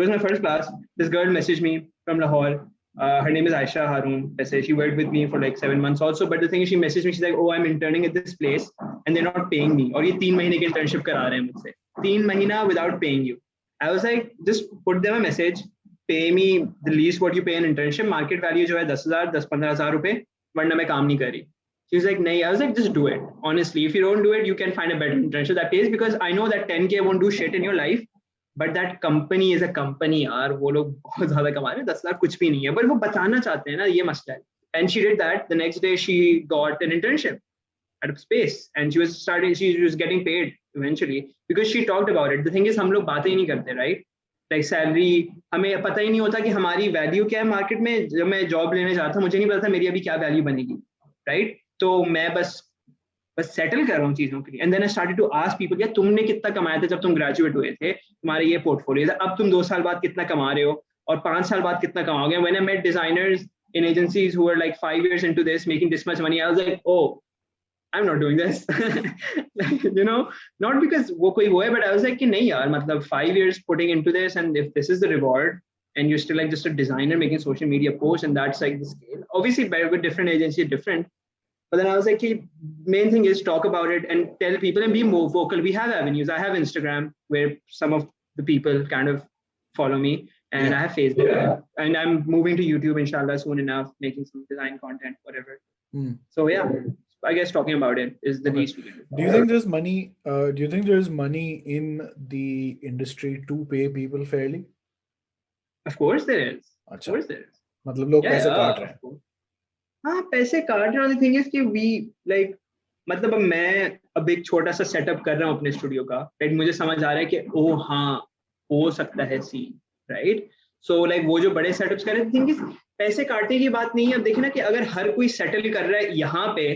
C: This girl messaged me from Lahore, Her name is Aisha Haroon. She worked with me for like 7 months also. But the thing is, she messaged me. She's like, "Oh, I'm interning at this place, and they're not paying me. और ये 3 महीने की internship करा रहे हैं मुझसे. 3 महीना without paying you." I was like, just put them a message. Pay me the least what you pay in internship. Market value जो है 10,000, 10-15,000 रुपए. वरना मैं काम नहीं कर रही. She was like, "नहीं." I was like, just do it. Honestly, if you don't do it, you can find a better internship that pays, because I know that 10K won't do shit in your life. But that company is a company यार, वो लोग बहुत ज्यादा कमा रहे हैं, 10 लाख कुछ भी नहीं है, बट वो बताना चाहते हैं ना, ये मसला है. And she did that. The next day she got an internship at a space and she was getting paid eventually because she talked about it. The thing is, हम लोग बातें ही नहीं करते, right? Like salary, हमें पता ही नहीं होता कि हमारी वैल्यू क्या है मार्केट में. जब मैं जॉब लेने जाता था, मुझे नहीं पता था मेरी अभी क्या वैल्यू बनेगी, right? तो मैं बस सेटल कर रहा हूँ चीजों के लिए. And then I started to ask people, यार तुमने कितना कमाया था जब तुम ग्रेजुएट हुए थे, तुम्हारे ये पोर्टफोलियो था, अब तुम 2 साल बाद कितना कमा रहे हो और 5 साल बाद कितना कमाओगे. When I met designers in agencies who were like 5 years into this, making this much money, I was like, oh, I'm not doing this. You know, not because वो कोई वो है, but I was like कि नहीं यार, मतलब 5 years putting into this, and if this is the reward and you're still like just a designer making social media posts, and that's like the scale. Obviously better with different agencies, different. But then I was like, main thing is talk about it and tell people and be more vocal. We have avenues. I have Instagram where some of the people kind of follow me, and I have Facebook, and I'm moving to YouTube inshallah soon enough, making some design content, whatever. So yeah, I guess talking about it is the least we can do.
B: Do you think there's money? Do you think there's money in the industry to pay people fairly?
C: Of course there is. Of course there is.
B: मतलब लोग पैसे काट रहे हैं.
C: हाँ, पैसे काट रहे हैं. The thing is कि we like, मतलब मैं अब एक छोटा सा सेटअप कर रहा हूँ अपने स्टूडियो का, राइट? मुझे समझ आ रहा है कि ओ हाँ, हो सकता है सीन, राइट? सो लाइक वो जो बड़े सेटअप्स कर रहे हैं, थिंक इज पैसे काटने की बात नहीं है. अब देखिए ना कि अगर हर कोई सेटल कर रहा है यहाँ पे,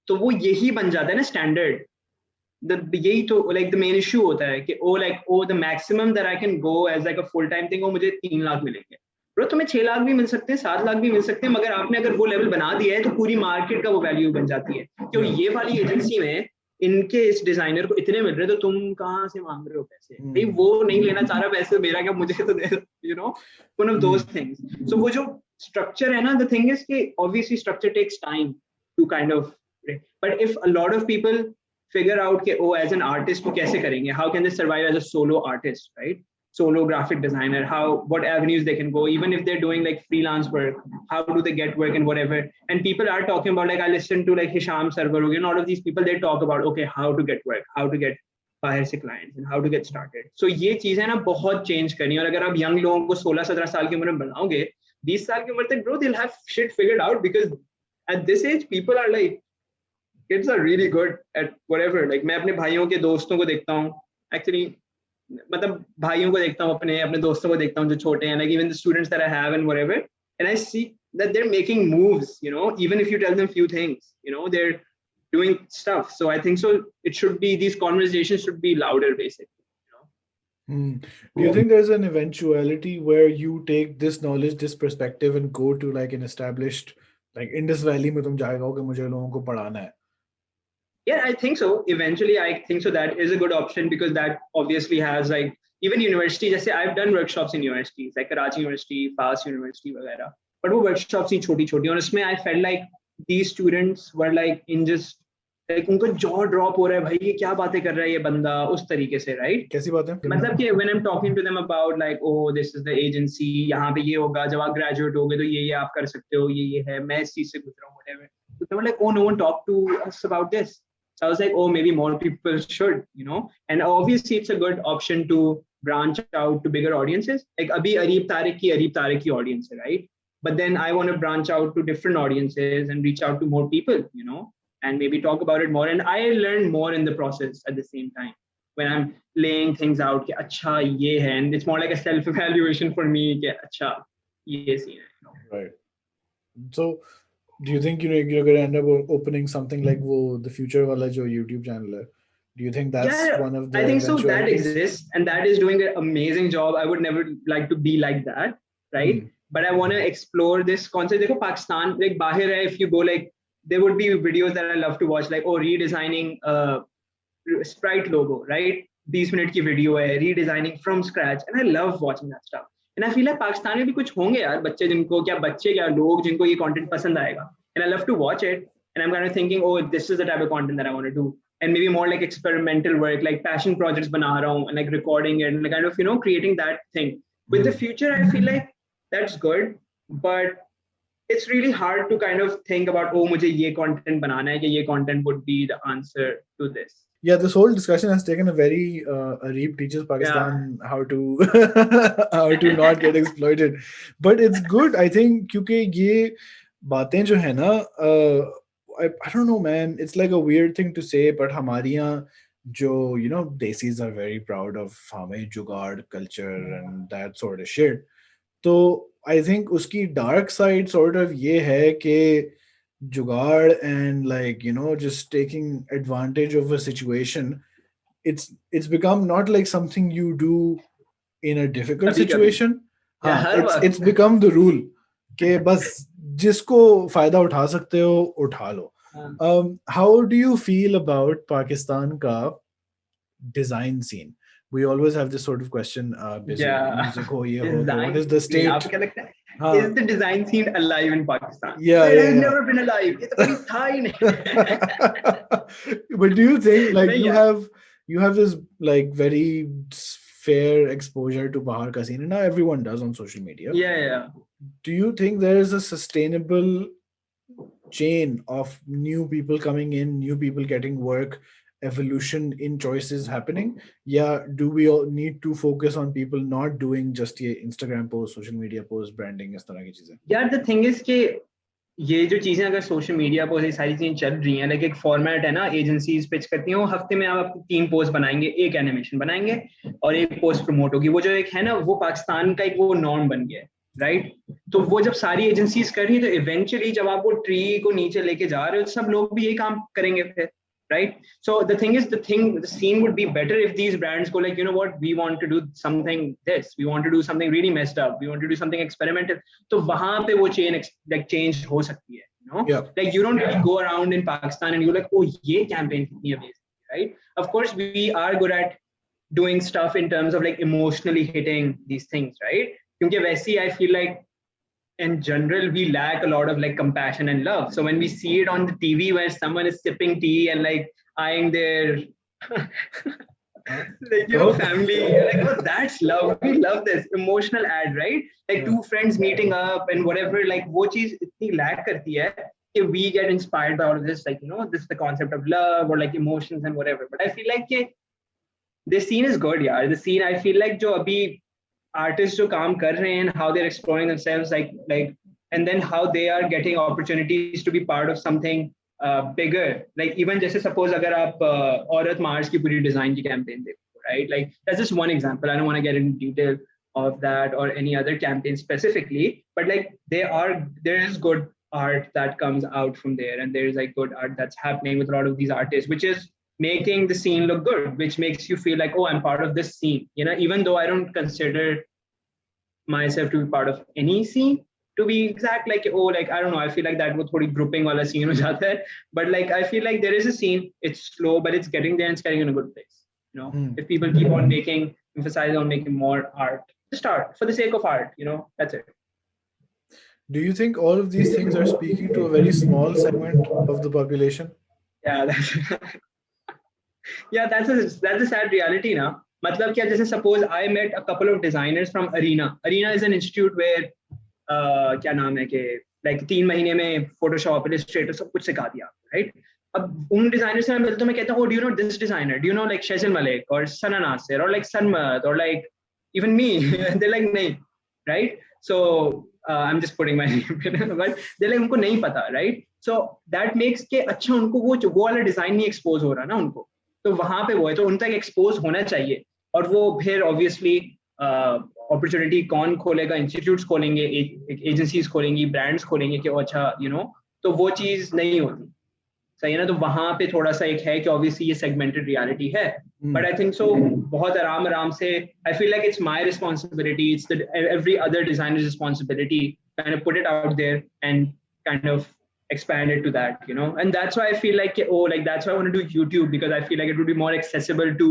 C: तो वो यही बन जाता है ना स्टैंडर्ड. यही तो लाइक द मेन इशू होता है कि oh the maximum that I can go as like a full time thing, वो मुझे 3 लाख मिलेंगे. ब्रो तुम्हें 6 लाख भी मिल सकते हैं, 7 लाख भी मिल सकते हैं, मगर आपने अगर वो लेवल बना दिया है तो पूरी मार्केट का वो वैल्यू बन जाती है. क्योंकि ये वाली एजेंसी में इनके इस डिजाइनर को इतने मिल रहे, तो तुम कहाँ से मांग रहे हो पैसे? भाई वो नहीं लेना चाह रहा पैसे, मेरा क्या, मुझे तो दे, you know, one of those things. So वो जो स्ट्रक्चर है ना, द थिंग इज कि obviously structure takes time to kind of, but if a lot of people figure out कि ओ एज एन आर्टिस्ट वो कैसे करेंगे, how can they survive as a solo artist, right? Solo graphic designer, what avenues they can go, even if they're doing like freelance work, how do they get work and whatever. And people are talking about, like I listen to like Hisham Sarwar, and all of these people, they talk about okay, how to get work, how to get बाहर से clients and how to get started. So ये चीजें ना बहुत change करनी है. और अगर आप यंग लोगों को 16-17 साल की उम्र में बनाओगे, 20 साल की उम्र तक, bro, they'll have shit figured out, because at this age people are like, kids are really good at whatever. Like मैं अपने भाइयों के दोस्तों को देखता हूँ, actually मतलब भाइयों को देखता हूँ, अपने दोस्तों को देखता हूँ जो छोटे हैं, like even the students that I have and whatever, and I see that they're making moves, you know, even if you tell them few things, you know, they're doing stuff. So I think so it should be, these conversations should be louder basically, you know.
B: Do you think there's an eventuality where you take this knowledge, this perspective, and go to like an established, like Indus Valley में तुम जाएगा कि मुझे लोगों को पढ़ाना है?
C: Yeah, I think so. Eventually, I think so. That is a good option, because that obviously has like, even university. जैसे I've done workshops in universities, like Karachi University, Fas University वगैरह. But वो workshops ही छोटी-छोटी, और उसमें I felt like these students were like in just like उनको jaw drop हो रहा है, भाई ये क्या बातें कर रहा है ये बंदा, उस तरीके से, right?
B: कैसी बात है?
C: मतलब कि when I'm talking to them about like, oh, this is the agency, यहाँ पे ये होगा, जब आप graduate होगे तो ये आप कर सकते हो, ये है, मैं इस चीज से गुजरा हूँ, whatever. So they were like, oh, no one talked to us about this. So I was like, oh, maybe more people should, you know. And obviously it's a good option to branch out to bigger audiences. Like abhi Areeb Tariq ki audience, right? But then I want to branch out to different audiences and reach out to more people, you know, and maybe talk about it more. And I learn more in the process at the same time when I'm laying things out. Ki, Acha, ye hai. And it's more like a self-evaluation for me. Ki, Acha, ye scene hai, you know.
B: Right. So do you think you're going to end up opening something like the future wala jo YouTube channel hai? Do you think that's one of the
C: I think so. That
B: eventualities?
C: exists, and that is doing an amazing job. I would never like to be like that, right? But I want to explore this concept. Dekho, Pakistan, like bahir hai, if you go, like there would be videos that I love to watch, like redesigning Sprite logo, right? 20 minute ki video hai, redesigning from scratch, and I love watching that stuff. And I feel like Pakistan में भी कुछ होंगे यार बच्चे जिनको क्या लोग जिनको ये content पसंद आएगा. And I love to watch it. And I'm kind of thinking, oh, this is the type of content that I want to do. And maybe more like experimental work, like passion projects बना रहा हूँ and like recording it and like kind of, you know, creating that thing. With the future, I feel like that's good, but it's really hard to kind of think about, oh, मुझे ये content बनाना है, कि ये content would be the answer to this.
B: Yeah, this whole discussion has taken a very Areeb teaches Pakistan how to how to not get exploited, but it's good, I think, क्योंकि ये बातें जो है ना, I don't know, man, it's like a weird thing to say, but हमारे यहाँ जो, you know, Desis are very proud of हमें जुगाड़ culture and that sort of shit. तो I think उसकी dark side sort of ये है कि jugaad and, like, you know, just taking advantage of a situation, it's become not like something you do in a difficult situation. It's become the rule कि बस जिसको फायदा उठा सकते हो उठा लो. How do you feel about Pakistan ka design scene? We always have this sort of question, music ho, ye ho, what is the state?
C: Is the design scene alive in Pakistan?
B: It
C: has never been alive. It's very tiny.
B: But do you think, like, you have this like very fair exposure to Bahar ka scene, and now everyone does on social media.
C: Yeah.
B: Do you think there is a sustainable chain of new people coming in, new people getting work, evolution in choices happening? Yeah, do we all need to focus on people not doing just ये Instagram post, social media post, branding, इस तरह की चीजें?
C: Yeah, the thing is कि ये जो चीजें अगर सोशल मीडिया पर ये सारी चीजें चल रही हैं, लाइक एक फॉर्मेट है ना, एजेंसीज पिच करती हैं, वो हफ्ते में आप 3 पोस्ट बनाएंगे, एक एनिमेशन बनाएंगे और एक पोस्ट प्रमोट होगी. वो जो एक है ना, वो पाकिस्तान का एक वो नॉर्म बन गया है, राइट? तो वो जब सारी एजेंसीज कर रही है, तो इवेंचुअली जब आप वो ट्री को नीचे लेके जा रहे हो, सब लोग भी यही काम करेंगे फिर, right? So the thing is, the scene would be better if these brands go like, you know what, we want to do something we want to do something really messed up, we want to do something experimental. So वहाँ पे वो chain like change हो सकती है, you know? Like you don't really go around in Pakistan and you're like, oh, ये campaign कितनी amazing, right? Of course, we are good at doing stuff in terms of like emotionally hitting these things, right? क्योंकि वैसे I feel like in general, we lack a lot of like compassion and love. So when we see it on the TV where someone is sipping tea and like eyeing their like, you know, family, like, oh, that's love. We love this emotional ad, right? Like two friends meeting up and whatever, like वो चीज इतनी lack करती है कि we get inspired by all of this, like, you know, this is the concept of love or like emotions and whatever. But I feel like this scene is good, yeah. The scene, I feel like जो अभी artists जो काम कर रहे हैं, how they're exploring themselves, like, and then how they are getting opportunities to be part of something bigger. Like even जैसे suppose अगर आप औरत मार्च की पूरी design की campaign देखो, right? Like that's just one example. I don't want to get into detail of that or any other campaign specifically, but like there is good art that comes out from there, and there is like good art that's happening with a lot of these artists, which is making the scene look good, which makes you feel like, oh, I'm part of this scene, you know, even though I don't consider myself to be part of any scene, to be exact, like, oh, like, I don't know, I feel like that would thodi grouping wala scene ho jata hai, but like, I feel like there is a scene, it's slow, but it's getting there and it's getting in a good place, you know. If people keep on emphasize on making more art, just art, for the sake of art, you know, that's it.
B: Do you think all of these things are speaking to a very small segment of the population?
C: Yeah, that's a sad reality now. मतलब क्या, जैसे suppose I met a couple of designers from Arena. Arena is an institute where क्या नाम है कि like 3 महीने में Photoshop, Illustrator सब कुछ सिखा दिया, right? अब उन डिजाइनर से मैं मिलता हूँ, मैं कहता हूँ, oh, do you know this designer? Do you know like Shazin Malik or Sana Nasir or like Sanmat or like even me? They're like नहीं, right? So I'm just putting my name in, but they're like उनको नहीं पता, right? So that makes के अच्छा उनको वो वाला design नहीं एक्सपोज हो रहा ना उनको, तो वहां पे वो है, तो उन तक एक्सपोज होना चाहिए. और वो फिर ऑब्वियसली अपॉर्चुनिटी कौन खोलेगा, इंस्टीट्यूट्स खोलेंगे, एजेंसीज खोलेंगी, ब्रांड्स खोलेंगे कि अच्छा, यू नो, तो वो चीज नहीं होती, सही है ना. तो वहां पे थोड़ा सा एक है कि ऑब्वियसली ये सेगमेंटेड रियलिटी है, बट आई थिंक सो बहुत आराम से, I feel like it's my responsibility, it's every other designers responsibility, kind of put it out there and kind of expand it to that, you know. And that's why I feel like, oh, like that's why I want to do YouTube, because I feel like it would be more accessible to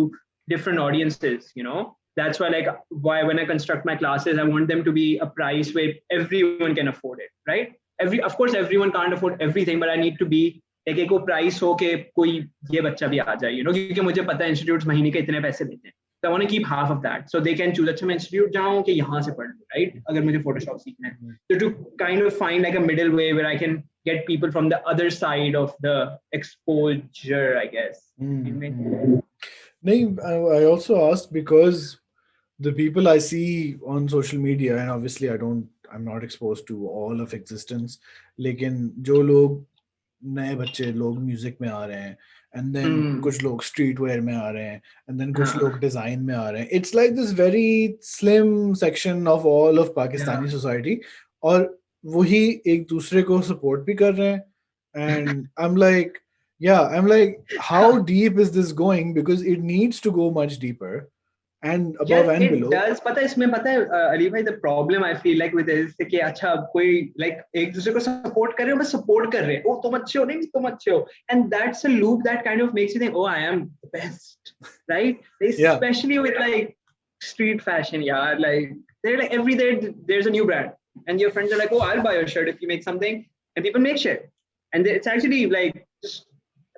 C: different audiences, you know. That's why when I construct my classes, I want them to be a price where everyone can afford it, right? Of course everyone can't afford everything, but I need to be एक वो price हो के कोई ये बच्चा भी आ जाए, क्योंकि मुझे पता है इंस्टीट्यूट्स महीने के इतने पैसे देते हैं, so I want to keep half of that so they can choose, अच्छा मैं इंस्टीट्यूट जाऊँ कि यहाँ से पढ़ लूँ, right? अगर मुझे फोटोशॉप सीखना है, so to kind of find like a middle way where I can get people from the other side of the exposure, I guess.
B: I also asked because the people I see on social media, and obviously I'm not exposed to all of existence, लेकिन जो लोग नए बच्चे लोग music में आ रहे हैं, and then कुछ लोग स्ट्रीट वेयर में आ रहे हैं, and then कुछ लोग डिजाइन में आ रहे हैं, it's like this very slim section of all of Pakistani society, और वही एक दूसरे को सपोर्ट भी कर रहे हैं, and I'm like how deep is this going, because it needs to go much deeper and above and below.
C: Does पता है इसमें, पता है अली भाई, the problem I feel like with this कि अच्छा कोई like एक दूसरे को support कर रहे हो, बस support कर रहे हैं, oh तुम अच्छे हो, नहीं तुम अच्छे हो, and that's a loop that kind of makes you think, oh I am the best, right? Especially with like street fashion, yeah, like they're like every day there's a new brand, and your friends are like, oh I'll buy your shirt if you make something, and people make shit, and it's actually like just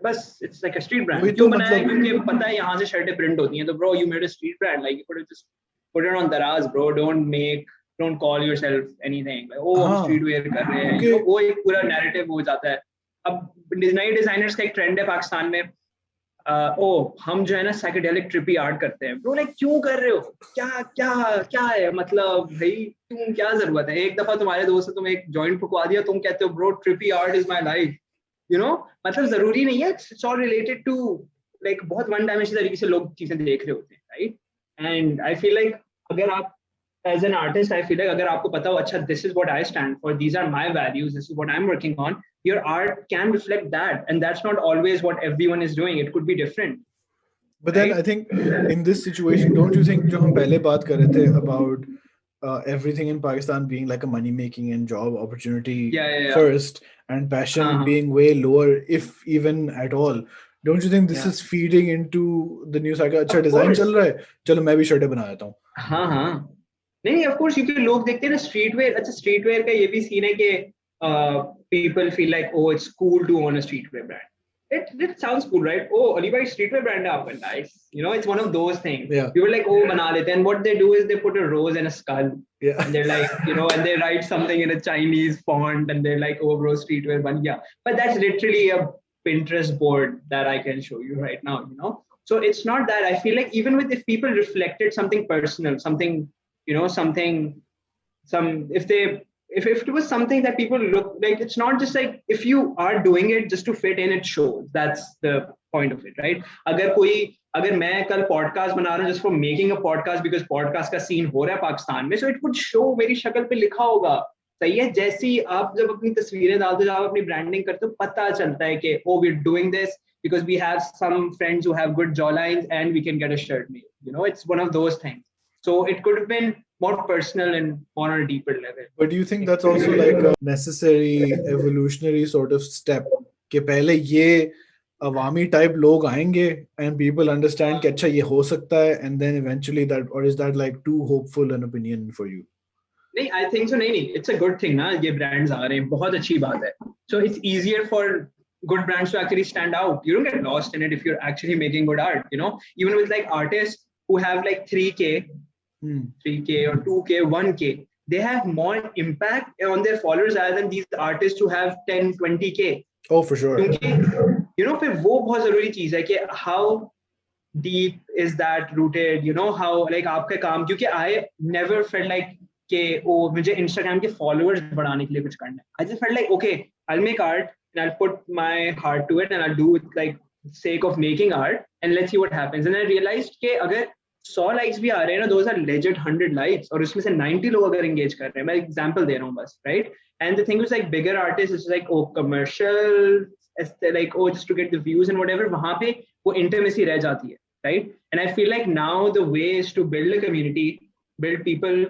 C: बस it's like a street brand. क्यों बनाया? क्योंकि पता है यहाँ से शर्टें print होती हैं, तो bro you made a street brand, like you could have just put it on Daraz, bro. Don't call yourself anything like, oh हम street wear कर रहे हैं, वो एक पूरा narrative हो जाता है. अब नए designers का एक trend है पाकिस्तान में, हम जो है ना psychedelic trippy art करते हैं, bro like क्यों कर रहे हो, क्या है मतलब भाई, तुम क्या जरूरत है, एक दफा तुम्हारे दोस्त से तुम एक joint फुकवा दिया, तुम कहते हो bro trippy art is my life. मतलब जरूरी नहीं है, it's all related to like बहुत one dimensional तरीके से लोग चीजें देख रहे होते हैं, right? And I feel like अगर आप as an artist, I feel like अगर आपको पता हो, अच्छा this is what I stand for, these are my values, this is what I'm working on, your art can reflect that, and that's not always what everyone is doing. It could be different.
B: But then I think in this situation, don't you think जो हम पहले बात कर रहे थे about everything in Pakistan being like a money making and job opportunity first, and passion being way lower, if even at all, don't you think this is feeding into the new cycle? अच्छा design चल रहा है, चलो मैं भी शर्टें बना देता हूँ.
C: हाँ नहीं of course, क्योंकि लोग देखते हैं ना street wear. अच्छा street wear का ये भी सीन है कि people feel like, oh it's cool to own a street wear brand. It sounds cool, right? Oh Areeb streetwear brand है, nice. It's one of those things. People like, oh बना लेते हैं, and what they do is they put a rose and a skull, and they're like, and they write something in a Chinese font, and they're like, oh bro streetwear ban gaya. But that's literally a Pinterest board that I can show you right now. So it's not that. I feel like even if people reflected something personal, something, if it was something that people look like, it's not just like if you are doing it just to fit in, it shows. That's the point of it, right? अगर मैं कल podcast बना रहा हूँ just for making a podcast because podcast का scene हो रहा है पाकिस्तान में, so it would show, मेरी शक्ल पे लिखा होगा, सही है? जैसे ही आप जब अपनी तस्वीरें डालते हो, जब आप अपनी ब्रांडिंग करते हो, पता चलता है कि oh we're doing this because we have some friends who have good jawlines and we can get a shirt made. It's one of those things. So it could have been more personal and more on a deeper level.
B: But do you think that's also like a necessary evolutionary sort of step कि पहले ये अवामी type लोग आएंगे and people understand कि अच्छा ये हो सकता है, and then eventually that, or is that like too hopeful an opinion for you?
C: नहीं, I think so. नहीं, it's a good thing ना, ये brands आ रहे हैं, बहुत अच्छी बात है. So it's easier for good brands to actually stand out. You don't get lost in it if you're actually making good art. Even with like artists who have like 3K or 2K, 1K, they have more impact on their followers rather than these artists who have 10, 20K.
B: Oh, for sure.
C: क्योंकि फिर वो बहुत जरूरी चीज है कि how deep is that rooted, how like आपका काम, क्योंकि I never felt like कि मुझे Instagram के followers बढ़ाने के लिए कुछ करना है. I just felt like, okay, I'll make art and I'll put my heart to it and I'll do it like sake of making art and let's see what happens. And I realized कि अगर 100 likes भी आ रहे हैं ना, those are legit 100 likes, और उसमें से 90 लोग अगर engage कर रहे हैं, मैं example दे रहा हूँ बस, right? And the thing was like bigger artists, it's like, oh commercial, like oh just to get the views and whatever, वहाँ पे वो intimacy रह जाती है, right? And I feel like now the way is to build a community, build people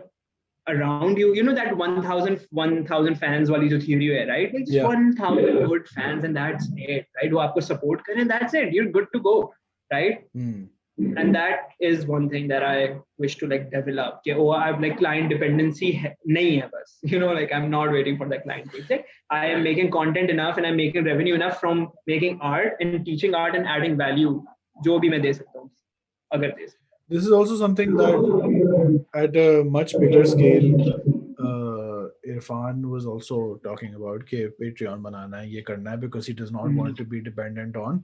C: around you, that 1000 fans वाली जो theory है, right? Like just 1000 good fans and that's it, right? वो आपको support करें, that's it, you're good to go, right? And that is one thing that I wish to like develop. Oh, I have like client dependency nahi hai bas. Like I'm not waiting for the client paycheck. I am making content enough and I'm making revenue enough from making art and teaching art and adding value. जो भी मैं दे सकता हूँ, अगर दे सकता
B: This is also something that at a much bigger scale, Irfan was also talking about कि Patreon बनाना है, ये करना है, because he does not want to be dependent on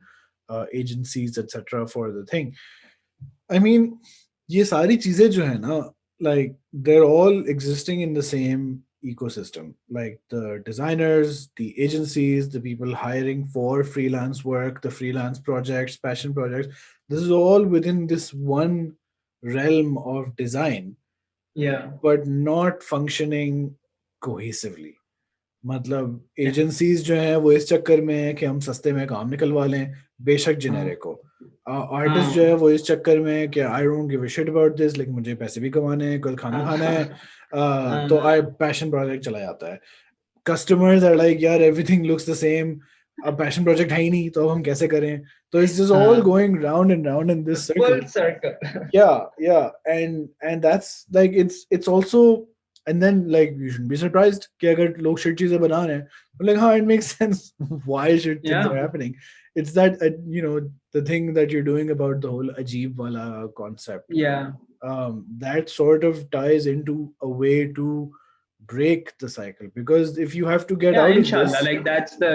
B: agencies, etc. for the thing. I mean, ये सारी चीजें जो है ना, like they're all existing in the same ecosystem. Like the designers, the agencies, the people hiring for freelance work, the freelance projects, passion projects. This is all within this one realm of design,
C: Yeah.
B: but not functioning cohesively. मतलब agencies जो हैं वो इस चक्कर में है कि हम सस्ते में काम निकलवा लें, बेशक जेनेरिक हो. आर्टिस्ट जो है वो इस चक्कर में है कि I don't give a shit about this, लेकिन मुझे पैसे भी कमाने हैं, कल खाना खाना है, तो आई पैशन प्रोजेक्ट चला जाता है. कस्टमर्स आर लाइक यार एवरीथिंग लुक्स द सेम, अब पैशन प्रोजेक्ट है ही नहीं, तो अब हम कैसे करें? तो it's just all going round in this circle.
C: Full circle.
B: Yeah, and that's like it's also, and then like you shouldn't be surprised कि अगर लोग shit चीजें बना रहे हैं, but like it makes sense why shit things are happening. It's that the thing that you're doing about the whole Ajeeb wala concept.
C: Yeah.
B: That sort of ties into a way to break the cycle, because if you have to get out
C: Inshallah,
B: of this,
C: like that's the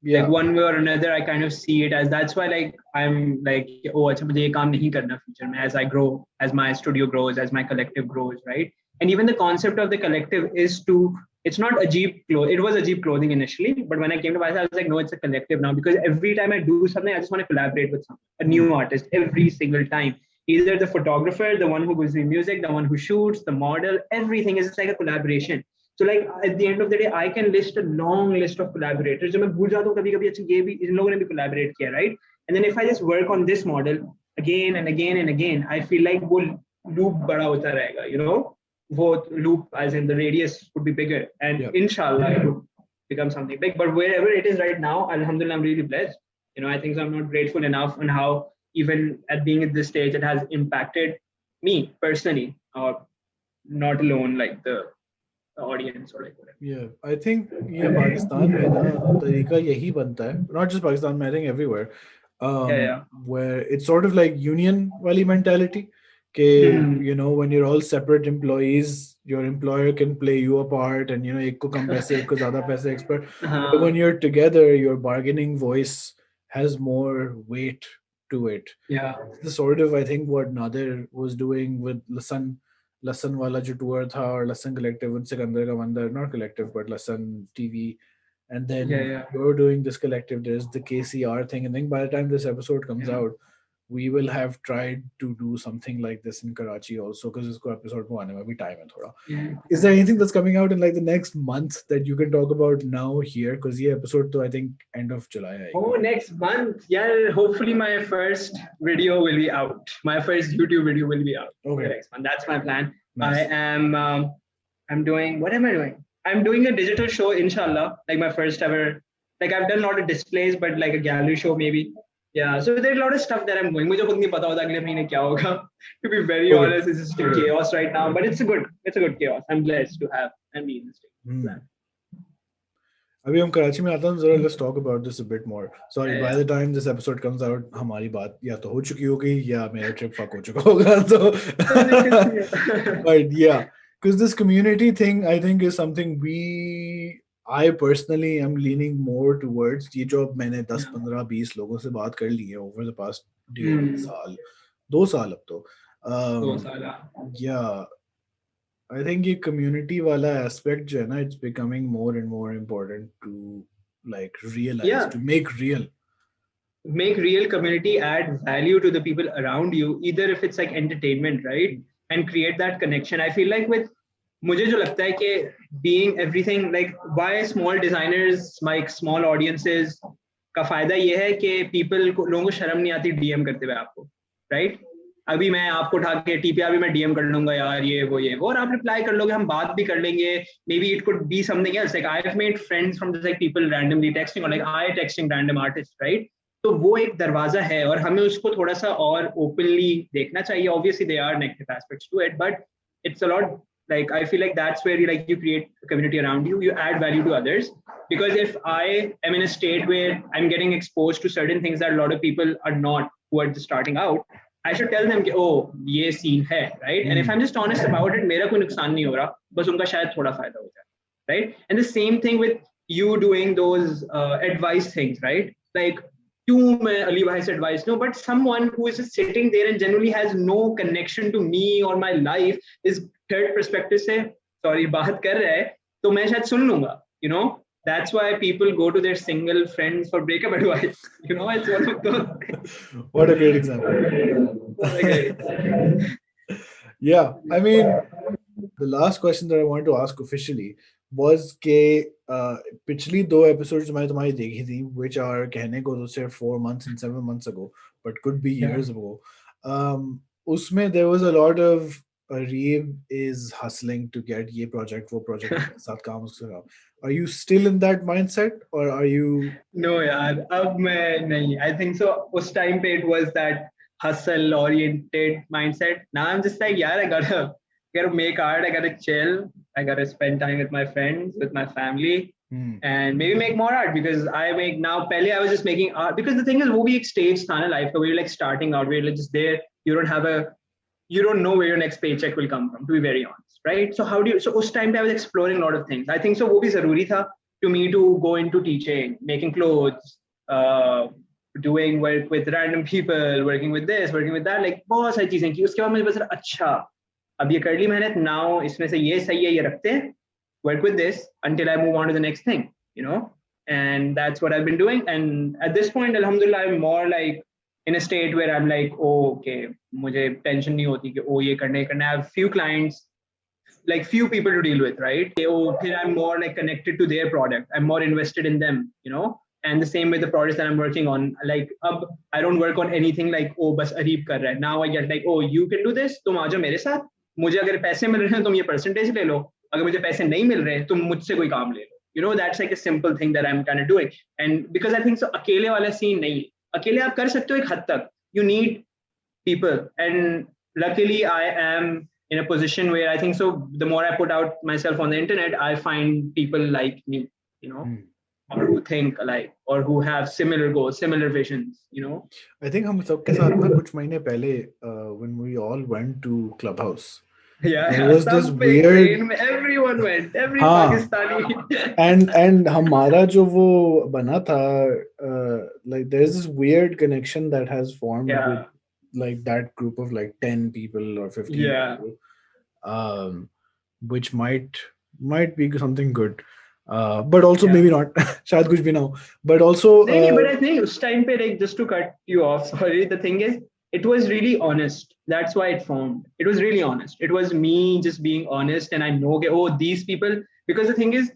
C: like one way or another I kind of see it as. That's why like I'm like, oh अच्छा मुझे ये काम नहीं करना future में, as I grow, as my studio grows, as my collective grows, right? And even the concept of the collective is to, it's not Ajeeb clothing. It was Ajeeb clothing initially, but when I came to myself, I was like, no, it's a collective now, because every time I do something, I just want to collaborate with someone, a new artist, every single time. Either the photographer, the one who gives me music, the one who shoots, the model, everything is just like a collaboration. So like at the end of the day, I can list a long list of collaborators. जो मैं भूल जाता हूँ कभी-कभी, अच्छा ये भी इन लोगों ने भी collaborate किया, right? And then if I just work on this model again and again and again, I feel like वो loop बड़ा होता रहेगा, वो loop as in the radius would be bigger, and inshallah it would become something big. But wherever it is right now, alhamdulillah, I'm really blessed. I think I'm not grateful enough on how even at being at this stage, it has impacted me personally, or not alone like the audience or like whatever.
B: Yeah, I think ये पाकिस्तान में ना तरीका यही बनता है, not just Pakistan, I think everywhere, where it's sort of like union wali mentality. When you're all separate employees, your employer can play you apart, and एक को कम पैसे, एक को ज़्यादा पैसे expert. But when you're together, your bargaining voice has more weight to it.
C: Yeah.
B: This is sort of, I think, what Nadir was doing with Lasan wala jo tour tha, or Lasan Collective with Sikandar ka Mandar, not Collective, but Lasan TV. And then you're doing this collective, there's the KCR thing. And then by the time this episode comes out, we will have tried to do something like this in Karachi also, because this episode ko aane mein bhi time hai thoda. Is there anything that's coming out in like the next month that you can talk about now here? Because the episode to I think end of July.
C: Oh, next month. Yeah, hopefully my first video will be out. My first YouTube video will be out.
B: Okay.
C: Next month. That's my plan.
B: Nice.
C: I am I'm doing, what am I doing? I'm doing a digital show, inshallah, like my first ever. Like I've done a lot of displays, but like a gallery show maybe. Yeah, so there's a lot of stuff that I'm doing. मुझे खुद नहीं पता होता अगले महीने क्या होगा. To be very honest, it's just a chaos right now, but it's a good chaos. I'm blessed to have and be in this thing.
B: अभी हम कराची में आते हैं, जरा let's talk about this a bit more. Sorry, by the time this episode comes out, हमारी बात या तो हो चुकी होगी या मेरा trip fuck हो चुका होगा. So, but yeah, because this community thing, I think, is something I personally am leaning more towards. ये जो अब मैंने 10, 15, 20 लोगों से बात कर ली है over the past 2 साल अब तो.
C: 2 साल.
B: Yeah, I think ये community वाला aspect जो है ना, it's becoming more and more important to like realize, to make real.
C: Make real community, add value to the people around you, either if it's like entertainment, right? And create that connection. I feel like with मुझे जो लगता है कि being everything, like why small designers, like small audiences का फायदा ये है कि people को, लोगों को शर्म नहीं आती DM करते हुए आपको, right? अभी मैं आपको उठा के TPR भी मैं DM कर लूंगा यार ये वो और आप रिप्लाई कर लोगे, हम बात भी कर लेंगे. Maybe it could be something else. Like I've made friends from just like people randomly texting, or like I texting random artists, right? तो वो एक दरवाजा है और हमें उसको थोड़ा सा और ओपनली देखना चाहिए. Obviously there are negative aspects to it, but it's a lot, like I feel like that's where you create a community around you, you add value to others. Because if I am in a state where I'm getting exposed to certain things that a lot of people are not, who are just starting out, I should tell them कि oh ये scene है, right? And if I'm just honest about it, मेरा कोई नुकसान नहीं हो रहा, बस उनका शायद थोड़ा फायदा हो जाए, right? And the same thing with you doing those advice things, right? Like क्यों मैं अली भाई से advice लूं, but someone who is just sitting there and generally has no connection to me or my life is third perspective से sorry बात कर रहा है, तो मैं शायद सुन लूंगा, you know. That's why people go to their single friends for breakup advice. You know, it's one of those.
B: What a great example.
C: What a great example.
B: Yeah, I mean, the last question that I wanted to ask officially was कि पिछली 2 episodes मैंने तुम्हारी देखी थी, which are कहने को तो सिर्फ 4 months and 7 months ago, but could be years ago. उसमें there was a lot of Areeb is hustling to get ये project वो project साथ काम उसके साथ. Are you still in that mindset or are you?
C: No यार, अब मैं नहीं. I think so. उस time पे it was that hustle oriented mindset. Now I'm just like यार, I gotta make art, I gotta chill, I gotta spend time with my friends, with my family, and maybe make more art because I make now. पहले I was just making art because the thing is वो भी एक stage था ना life का, where you're like starting out, where you're like just there, you don't know where your next paycheck will come from, to be very honest, right? So how do you, so उस time पे I was exploring a lot of things. I think so वो भी जरूरी था to me to go into teaching, making clothes, doing work with random people, working with this, working with that, like बहुत सारी चीजें की. उसके बाद मुझे पता चला अच्छा अब ये कर ली मेहनत, now इसमें से ये सही है, ये रखते हैं, work with this until I move on to the next thing, you know. And that's what I've been doing. And at this point, alhamdulillah, I'm more like in a state where I'm like, oh, okay, मुझे tension नहीं होती कि oh ये करना. I have few clients, like few people to deal with, right? Oh, then I'm more like connected to their product. I'm more invested in them, you know. And the same with the projects that I'm working on. Like, I don't work on anything like, oh, बस Areeb कर रहा है. Now I get like, oh, you can do this. तुम आ जाओ मेरे साथ. मुझे अगर पैसे मिल रहे हैं तुम ये percentage ले लो. अगर मुझे पैसे नहीं मिल रहे तुम मुझसे कोई काम ले लो. You know, that's like a simple thing that I'm kind of doing. And because I think so, अकेले वाला scene नहीं. अकेले आप कर सकते हो एक हद तक. You need people. And luckily I am in a position where I think so the more I put out myself on the internet, I find people like me, you know, or who think alike or who have similar goals, similar visions, you know.
B: I think हम सबके साथ ना कुछ महीने पहले when we all went to Clubhouse.
C: Yeah,
B: there was this
C: सब
B: weird
C: train में everyone went, every Pakistani.
B: and हमारा जो वो बना था like there's this weird connection that has formed with like that group of like 10 people or 15 people, which might be something good, but also maybe not. शायद कुछ भी ना हो, but also
C: नहीं, but I think उस time पे, like, just to cut you off, sorry, the thing is it was really honest. That's why it formed. It was really honest. It was me just being honest, and I know, okay, oh, these people, because the thing is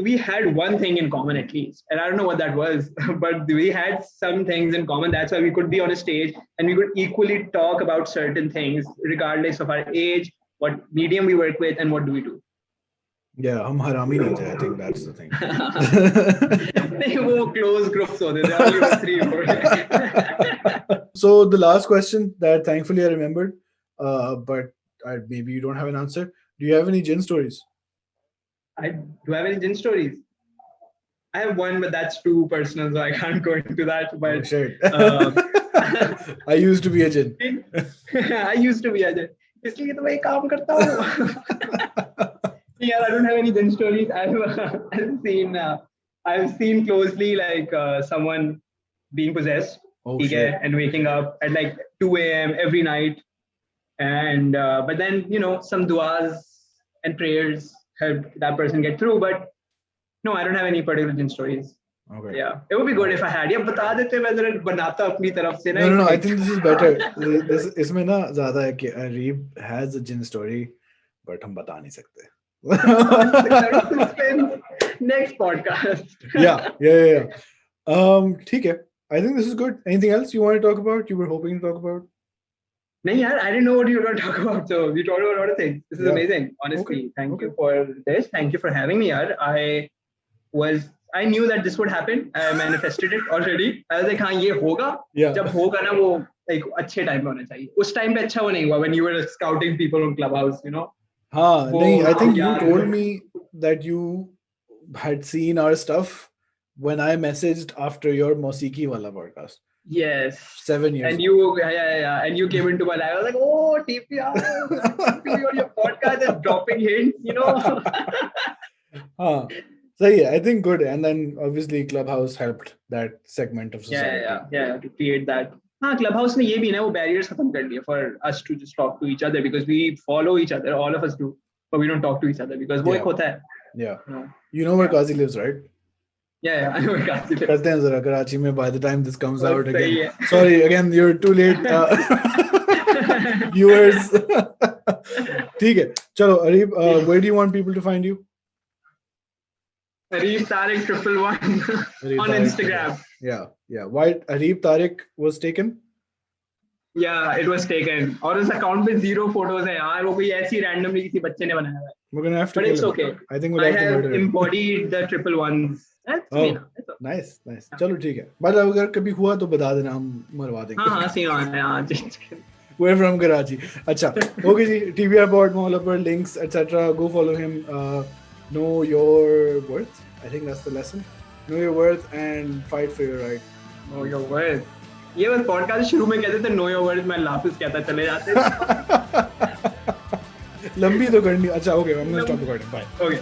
C: we had one thing in common at least, and I don't know what that was, but we had some things in common. That's why we could be on a stage and we could equally talk about certain things regardless of our age, what medium we work with, and what do we do.
B: Yeah, हम हरामी नहीं थे. I think that's the thing.
C: नहीं, वो close groups होते थे, only was 3 or 4.
B: So the last question that thankfully I remembered, but maybe you don't have an answer. Do you have any Jinn stories?
C: Do I have any Jinn stories? I have one, but that's too personal, so I can't go into that. But
B: oh, shit. I used to be a Jinn.
C: I used to be a Jinn. इसलिए तो मैं काम करता हूँ. Yeah, I don't have any Jinn stories. I've seen closely like someone being possessed, and waking up at like 2 a.m. every night, and but then, you know, some duas and prayers helped that person get through. But no, I don't have any particular Jinn stories.
B: Okay.
C: Yeah, it would be good if I had. Yeah, बता देते मैं जरा बनाता अपनी तरफ से ना.
B: No, I think this is better. This इसमें ना ज़्यादा है कि Areeb has a Jinn story, but हम बता नहीं सकते.
C: Next podcast.
B: Yeah. ठीक है. I think this is good. Anything else you want to talk about? You were hoping to talk about?
C: No, yeah, I didn't know what you were going to talk about. So we talked about a lot of things. This is amazing. Honestly, thank you for this. Thank you for having me. I was I knew that this would happen. I manifested it already. I was like, हाँ ये होगा.
B: Yeah.
C: जब होगा ना वो like अच्छे time में होना चाहिए. उस time पे अच्छा वो नहीं हुआ when you were scouting people on Clubhouse, you know.
B: हाँ नहीं, I think you told me that you had seen our stuff when I messaged after your Mosiki wala podcast.
C: Yes.
B: 7 years.
C: And you, and you came into my life. I was like, oh, TPR, your podcast is dropping hints, you know.
B: So yeah, I think good. And then obviously Clubhouse helped that segment of society.
C: Yeah, to create that. हाँ, Clubhouse ने ये भी ना वो barriers खत्म कर दिए for us to just talk to each other because we follow each other, all of us do, but we don't talk to each other because वो एक होता है.
B: Yeah. You know where Kazi lives, right?
C: Yeah, I know where Kazi lives.
B: करते हैं जरा कराची में by the time this comes out again. Sorry, again, you're too late. Viewers. ठीक है, चलो Areeb, where do you want people to find you?
C: Areeb Tariq 111 on Instagram.
B: Yeah. Why Areeb Tariq was taken?
C: Yeah, it was taken. और उस account पे 0 photos है यार, वो कोई ऐसी randomly किसी बच्चे ने बनाया है.
B: We're gonna have to.
C: But it's okay.
B: I think we'll have to murder him.
C: Embodied the 111s.
B: Nice. चलो ठीक है. But अगर कभी हुआ तो बता देना, हम मरवा देंगे.
C: हाँ सीन ऑन है हाँ.
B: We're from Karachi. अच्छा, okay जी. TBR board में all links etc. Go follow him. Know your worth. I think that's the lesson. Know your worth and fight for your right.
C: Know your worth. ये बस podcast शुरू में कहते थे know your worth, मैं लाफिज कहता चले जाते.
B: लंबी तो करनी. अच्छा, okay. I'm gonna stop recording. Bye.
C: Okay.